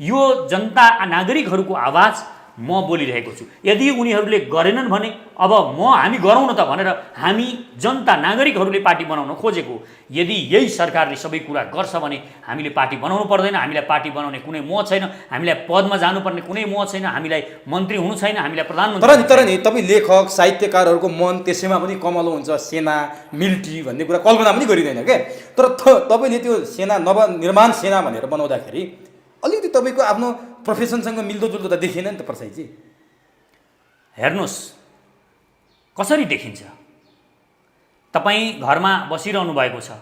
[SPEAKER 1] यो जनता नागरिकहरूको आवाज म बोलिरहेको छु। यदि उनीहरूले गरेनन् भने अब हामी गरौँ न त भनेर हामी जनता नागरिकहरूले पार्टी बनाउन खोजेको। यदि यही सरकारले सबै कुरा गर्छ भने हामीले पार्टी बनाउनु पर्दैन। हामीलाई पार्टी बनाउने कुनै मोह छैन, हामीलाई पदमा जानुपर्ने कुनै मोह छैन, हामीलाई मन्त्री हुनु छैन, हामीलाई प्रधानमन्त्री।
[SPEAKER 2] तर नि तपाईँ लेखक साहित्यकारहरूको मन त्यसैमा पनि कमलो हुन्छ, सेना मिलिट्री भन्ने कुरा कल्पना पनि गरिँदैन क्या। तर तपाईँले त्यो सेना नवनिर्माण सेना भनेर बनाउँदाखेरि अलिकति तपाईँको आफ्नो प्रोफेसनसँग मिल्दोजुल्दो त देखिएन नि त प्रसाईजी।
[SPEAKER 1] हेर्नुहोस् कसरी देखिन्छ। तपाईँ घरमा बसिरहनु भएको छ,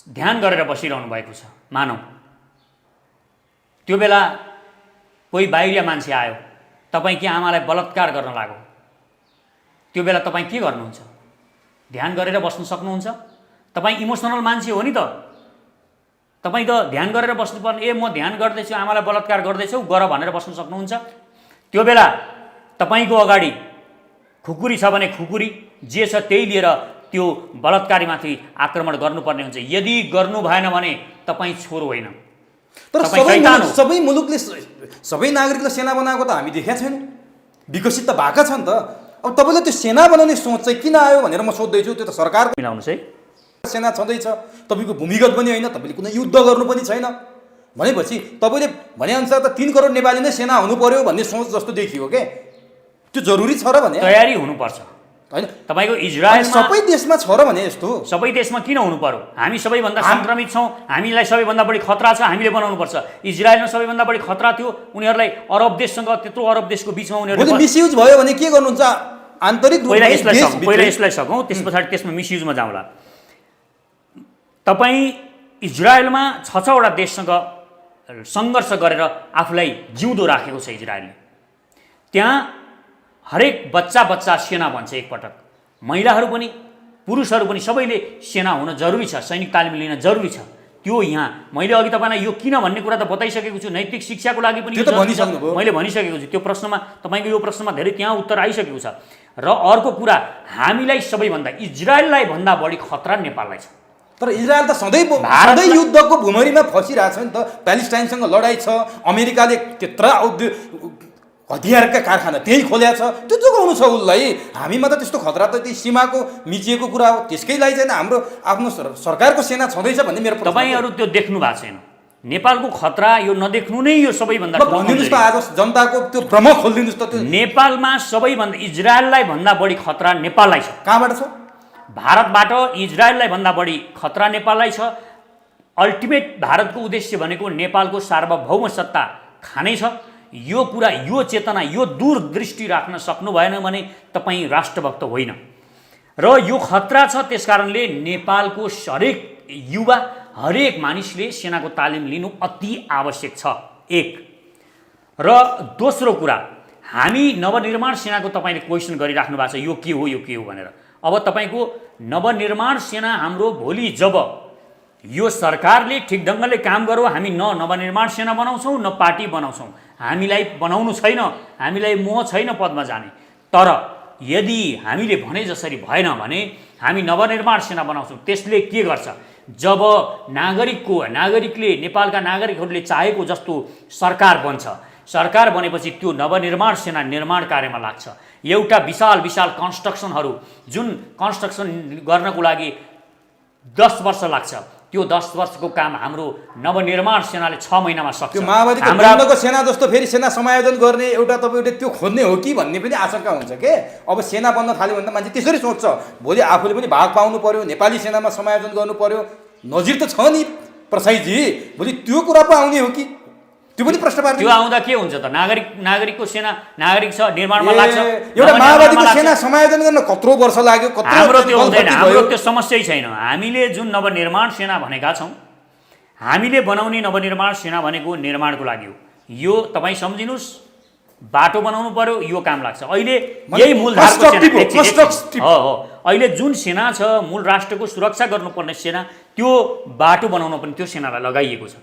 [SPEAKER 1] ध्यान गरेर बसिरहनु भएको छ, मानौ त्यो बेला कोही बाहिरिया मान्छे आयो, तपाईँकी आमालाई बलात्कार गर्न लाग्यो, त्यो बेला तपाईँ के गर्नुहुन्छ? ध्यान गरेर बस्न सक्नुहुन्छ? तपाईँ इमोसनल मान्छे हो नि त। तपाईँ त ध्यान गरेर बस्नुपर्ने, म ध्यान गर्दैछु, आमालाई बलात्कार गर्दैछौ, गर भनेर बस्न सक्नुहुन्छ? त्यो बेला तपाईँको अगाडि खुकुरी छ भने खुकुरी जे छ त्यही लिएर त्यो बलात्कारीमाथि आक्रमण गर्नुपर्ने हुन्छ। यदि गर्नु भएन भने तपाईँ छोरो होइन।
[SPEAKER 2] तर सबै मुलुकले सबै नागरिकले सेना बनाएको त हामी देखेका छैनौँ। विकसित त भएका छन् त। अब तपाईँले त्यो सेना बनाउने सोच चाहिँ किन आयो भनेर म सोध्दैछु। त्यो त सरकारको
[SPEAKER 1] मिलाउनुहोस् है।
[SPEAKER 2] सेना छँदैछ, तपाईँको भूमिगत पनि होइन, तपाईँले कुनै युद्ध गर्नु पनि छैन भनेपछि तपाईँले भनेअनुसार त 3 करोड नेपाली नै सेना हुनु पर्यो भन्ने सोच जस्तो देखियो के। त्यो जरुरी छ र भने
[SPEAKER 1] तयारी हुनुपर्छ
[SPEAKER 2] होइन।
[SPEAKER 1] तपाईँको इजरायलमा
[SPEAKER 2] सबै देशमा छ र भने यस्तो
[SPEAKER 1] सबै देशमा किन हुनु पर्यो? हामी सबैभन्दा सङ्क्रमित छौँ, हामीलाई सबैभन्दा बढी खतरा छ, हामीले बनाउनुपर्छ। इजरायलमा सबैभन्दा बढी खतरा थियो, उनीहरूलाई अरब देशसँग, त्यत्रो अरब देशको बिचमा उनीहरूले
[SPEAKER 2] मिसयुज भयो भने के गर्नुहुन्छ? आन्तरिक
[SPEAKER 1] पहिला यसलाई सकौँ, त्यस पछाडि त्यसमा मिसयुजमा जाउँला। तपाईँ इजरायलमा 6-6वटा देशसँग सङ्घर्ष गरेर आफूलाई जिउँदो राखेको छ इजरायलले। त्यहाँ हरेक बच्चा सेना भन्छ एकपटक, महिलाहरू पनि पुरुषहरू पनि सबैले सेना हुन जरुरी छ, सैनिक तालिम लिन जरुरी छ। त्यो यहाँ मैले अघि तपाईँलाई यो किन भन्ने कुरा त बताइसकेको छु। नैतिक शिक्षाको लागि पनि मैले भनिसकेको छु। त्यो प्रश्नमा तपाईँको यो प्रश्नमा धेरै त्यहाँ उत्तर आइसकेको छ। र अर्को कुरा, हामीलाई सबैभन्दा इजरायललाई भन्दा बढी खतरा नेपाललाई छ।
[SPEAKER 2] तर इजरायल त सधैँ युद्धको भुमरीमा फसिरहेको छ नि त। प्यालेस्टाइनसँग लडाइँ छ, अमेरिकाले त्यत्रा हतियारका कारखाना त्यही खोल्या छ, त्यो जोगाउनु छ उसलाई। हामीमा त त्यस्तो खतरा त त्यही सीमाको मिचिएको कुरा हो, त्यसकै लागि चाहिँ हाम्रो आफ्नो सरकारको सेना छँदैछ भन्ने मेरो प्रश्न।
[SPEAKER 1] तपाईँहरू त्यो देख्नु भएको छैन। नेपालको खतरा यो नदेख्नु नै यो सबैभन्दा ठुलो।
[SPEAKER 2] भनिदिनुहोस् त आज जनताको त्यो भ्रम खोलिदिनुहोस् त। त्यो
[SPEAKER 1] नेपालमा सबैभन्दा इजरायललाई भन्दा बढी खतरा नेपाललाई छ।
[SPEAKER 2] कहाँबाट छ?
[SPEAKER 1] भारतबाट इजरायललाई भन्दा बढी खतरा नेपाललाई छ। अल्टिमेट भारतको उद्देश्य भनेको नेपालको सार्वभौम सत्ता खानै छ। यो कुरा, यो चेतना, यो दूरदृष्टि राख्न सक्नु भएन भने तपाईँ राष्ट्रभक्त होइन। र यो खतरा छ, त्यसकारणले नेपालको हरेक युवा, हरेक मानिसले सेनाको तालिम लिनु अति आवश्यक छ। एक। र दोस्रो कुरा, हामी नवनिर्माण सेनाको तपाईँले क्वेसन गरिराख्नु भएको छ, यो के हो भनेर। अब तपाईँको नवनिर्माण सेना हाम्रो भोलि जब यो सरकारले ठिक ढङ्गले काम गरौँ, हामी न नवनिर्माण सेना बनाउँछौँ न पार्टी बनाउँछौँ, हामीलाई बनाउनु छैन, हामीलाई मोह छैन पदमा जाने। तर यदि हामीले भने जसरी भएन भने हामी नवनिर्माण सेना बनाउँछौँ। त्यसले के गर्छ, जब नागरिकले नेपालका नागरिकहरूले चाहेको जस्तो सरकार बन्छ, सरकार बनेपछि त्यो नवनिर्माण सेना निर्माण कार्यमा लाग्छ। एउटा विशाल विशाल कन्स्ट्रक्सनहरू, जुन कन्स्ट्रक्सन गर्नको लागि 10 वर्ष लाग्छ, त्यो 10 वर्षको काम हाम्रो नवनिर्माण सेनाले 6 महिनामा सक्छ।
[SPEAKER 2] त्यो माओवादीको बन्दको सेना जस्तो फेरि सेना समायोजन गर्ने एउटा तपाईँले त्यो खोज्ने हो कि भन्ने पनि आशंका हुन्छ के। अब सेना बन्न थाल्यो भने त मान्छे त्यसरी सोच्छ, भोलि आफूले पनि भाग पाउनु पर्यो, नेपाली सेनामा समायोजन गर्नु पर्यो। नजिर त छ नि प्रसाईजी, भोलि त्यो कुरा पो आउने हो कि, त्यो पनि प्रश्न पार्छ।
[SPEAKER 1] त्यो आउँदा के हुन्छ त, नागरिकको सेना नागरिक छ, निर्माणमा लाग्छ।
[SPEAKER 2] एउटा माओवादीको सेना समायोजन गर्न कत्रो वर्ष लाग्यो,
[SPEAKER 1] हाम्रो त्यो हुँदैन, हाम्रो त्यो समस्यै छैन। हामीले जुन नवनिर्माण सेना भनेका छौँ, हामीले बनाउने नवनिर्माण सेना भनेको निर्माणको लागि हो। यो तपाईँ सम्झिनुहोस्, बाटो बनाउनु पर्यो, यो काम लाग्छ। अहिले यही मूलधारको सेना हो, अहिले जुन सेना छ, मूल राष्ट्रको सुरक्षा गर्नुपर्ने सेना, त्यो बाटो बनाउन पनि त्यो सेनालाई लगाइएको छ।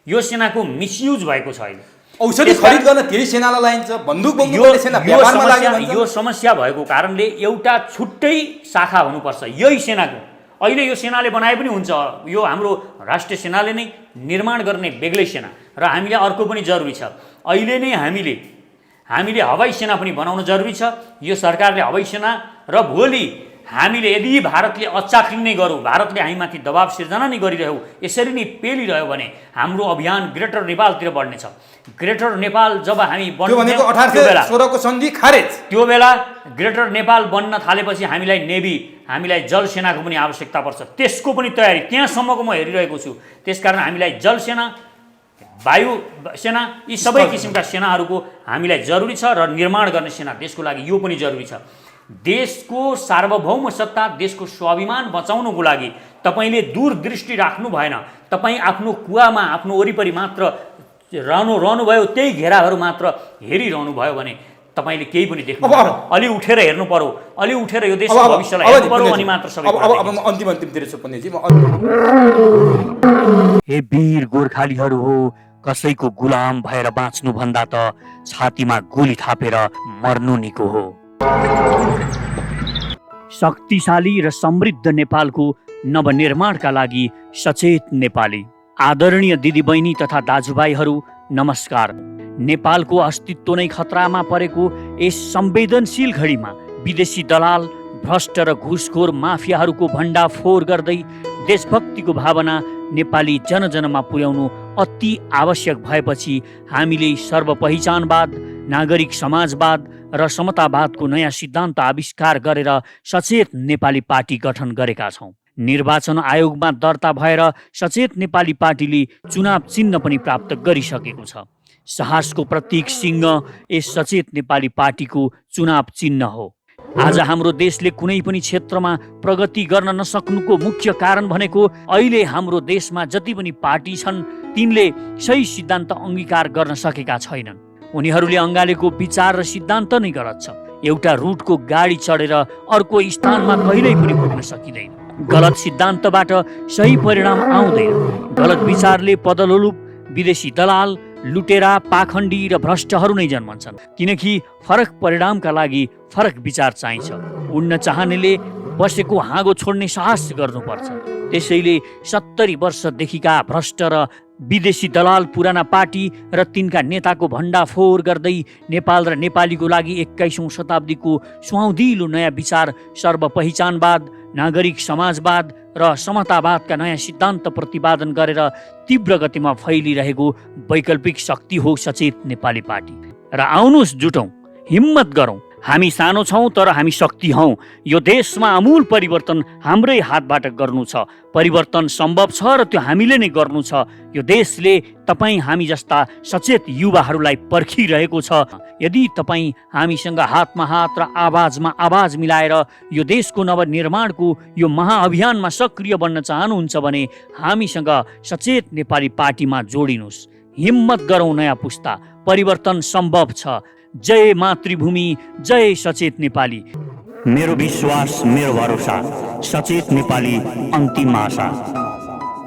[SPEAKER 1] यो सेनाको मिसयुज भएको छ। अहिले
[SPEAKER 2] औषधि खरिद गर्न त्यही सेनालाई लाइन्छ, बन्दुक बोक्नुपर्ने सेना व्यापारमा लाग्यो भन्छ।
[SPEAKER 1] यो समस्या भएको कारणले एउटा छुट्टै शाखा हुनुपर्छ यही सेनाको। अहिले यो सेनाले बनाए पनि हुन्छ, यो हाम्रो राष्ट्रिय सेनाले नै निर्माण गर्ने बेग्लै सेना, र हामीले अर्को पनि जरुरी छ। अहिले नै हामीले हवाई सेना पनि बनाउन जरुरी छ। यो सरकारले हवाई सेना, र भोलि हामीले यदि भारतले अचाक्लिने गरौँ, भारतले हामीमाथि दबाब सिर्जना नै गरिरह्यो, यसरी नै पेलिरह्यो भने हाम्रो अभियान ग्रेटर नेपालतिर बढ्नेछ। ग्रेटर नेपाल जब हामी
[SPEAKER 2] बन्ने 1816 को सन्धि खारेज,
[SPEAKER 1] त्यो बेला ग्रेटर नेपाल बन्न थालेपछि हामीलाई नेभी, हामीलाई जल सेनाको पनि आवश्यकता पर्छ। त्यसको पनि तयारी त्यहाँसम्मको म हेरिरहेको छु। त्यसकारण हामीलाई जल सेना, वायु सेना, यी सबै किसिमका सेनाहरूको हामीलाई जरुरी छ, र निर्माण गर्ने सेना देशको लागि यो पनि जरुरी छ। देशको सार्वभौम सत्ता, देशको स्वाभिमान बचाउनको लागि तपाईँले दूरदृष्टि राख्नु भएन। तपाईँ आफ्नो कुवामा, आफ्नो वरिपरि मात्र रहनुभयो, त्यही घेराहरू मात्र हेरिरहनु भयो भने तपाईँले केही पनि देख्नु पर्दैन। अलि उठेर हेर्नु पर्यो, अलि उठेर यो देशको भविष्यलाई हेर्नु पर्यो, अनि मात्र सबै।
[SPEAKER 2] अब अन्तिमतिर सुपन्नेजी,
[SPEAKER 3] हे वीर गोर्खालीहरू हो, कसैको गुलाम भएर बाँच्नु भन्दा त छातीमा गोली थापेर मर्नु निको हो। शक्तिशाली र समृद्ध नेपालको नवनिर्माणका लागि सचेत नेपाली। आदरणीय दिदीबहिनी तथा दाजुभाइहरू नमस्कार। नेपालको अस्तित्व नै खतरामा परेको यस संवेदनशील घडीमा विदेशी दलाल, भ्रष्ट र घुसखोर माफियाहरूको भण्डाफोर गर्दै देशभक्तिको भावना नेपाली जनजनमा पुर्याउनु अति आवश्यक भएपछि हामीले सर्वपहिचानवाद, नागरिक समाजवाद र समतावादको नयाँ सिद्धान्त आविष्कार गरेर सचेत नेपाली पार्टी गठन गरेका छौँ। निर्वाचन आयोगमा दर्ता भएर सचेत नेपाली पार्टीले चुनाव चिन्ह पनि प्राप्त गरिसकेको छ। साहसको प्रतीक सिंह यस सचेत नेपाली पार्टीको चुनाव चिन्ह हो। आज हाम्रो देशले कुनै पनि क्षेत्रमा प्रगति गर्न नसक्नुको मुख्य कारण भनेको अहिले हाम्रो देशमा जति पनि पार्टी छन् तिनले सही सिद्धान्त अङ्गीकार गर्न सकेका छैनन्। उनीहरूले अँगालेको विचार र सिद्धान्त नै गलत छ। एउटा रुटको गाडी चढेर अर्को स्थानमा कहिल्यै पनि पुग्न सकिँदैन। गलत सिद्धान्तबाट सही परिणाम आउँदैन। गलत विचारले पदलोलुप, विदेशी दलाल, लुटेरा, पाखण्डी र भ्रष्टहरू नै जन्मन्छन्। किनकि फरक परिणामका लागि फरक विचार चाहिन्छ। उड्न चाहनेले बसेको हाँगो छोड्ने साहस गर्नुपर्छ। त्यसैले 70 वर्षदेखिका भ्रष्ट र विदेशी दलाल, पुराना पार्टी र तिनका नेताको भण्डाफोर गर्दै नेपाल र नेपालीको लागि 21औं शताब्दीको सुहाउँदिलो नयाँ विचार सर्वपहिचानवाद, नागरिक समाजवाद र समतावादका नयाँ सिद्धान्त प्रतिपादन गरेर तीव्र गतिमा फैलिरहेको वैकल्पिक शक्ति हो सचेत नेपाली पार्टी। र आउनुहोस् जुटौँ, हिम्मत गरौँ। हामी सानो छौँ तर हामी शक्ति हौँ। यो देशमा आमूल परिवर्तन हाम्रै हातबाट गर्नु छ। परिवर्तन सम्भव छ र त्यो हामीले नै गर्नु छ। यो देशले तपाईँ हामी जस्ता सचेत युवाहरूलाई पर्खिरहेको छ। यदि तपाईँ हामीसँग हातमा हात र आवाजमा आवाज मिलाएर यो देशको नवनिर्माणको यो महाअभियानमा सक्रिय बन्न चाहनुहुन्छ भने हामीसँग सचेत नेपाली पार्टीमा जोडिनुहोस्। हिम्मत गरौँ नयाँ पुस्ता, परिवर्तन सम्भव छ। जय मातृभूमि, जय सचेत नेपाली। मेरो विश्वास, मेरो भरोसा। सचेत नेपाली, अन्तिम आशा।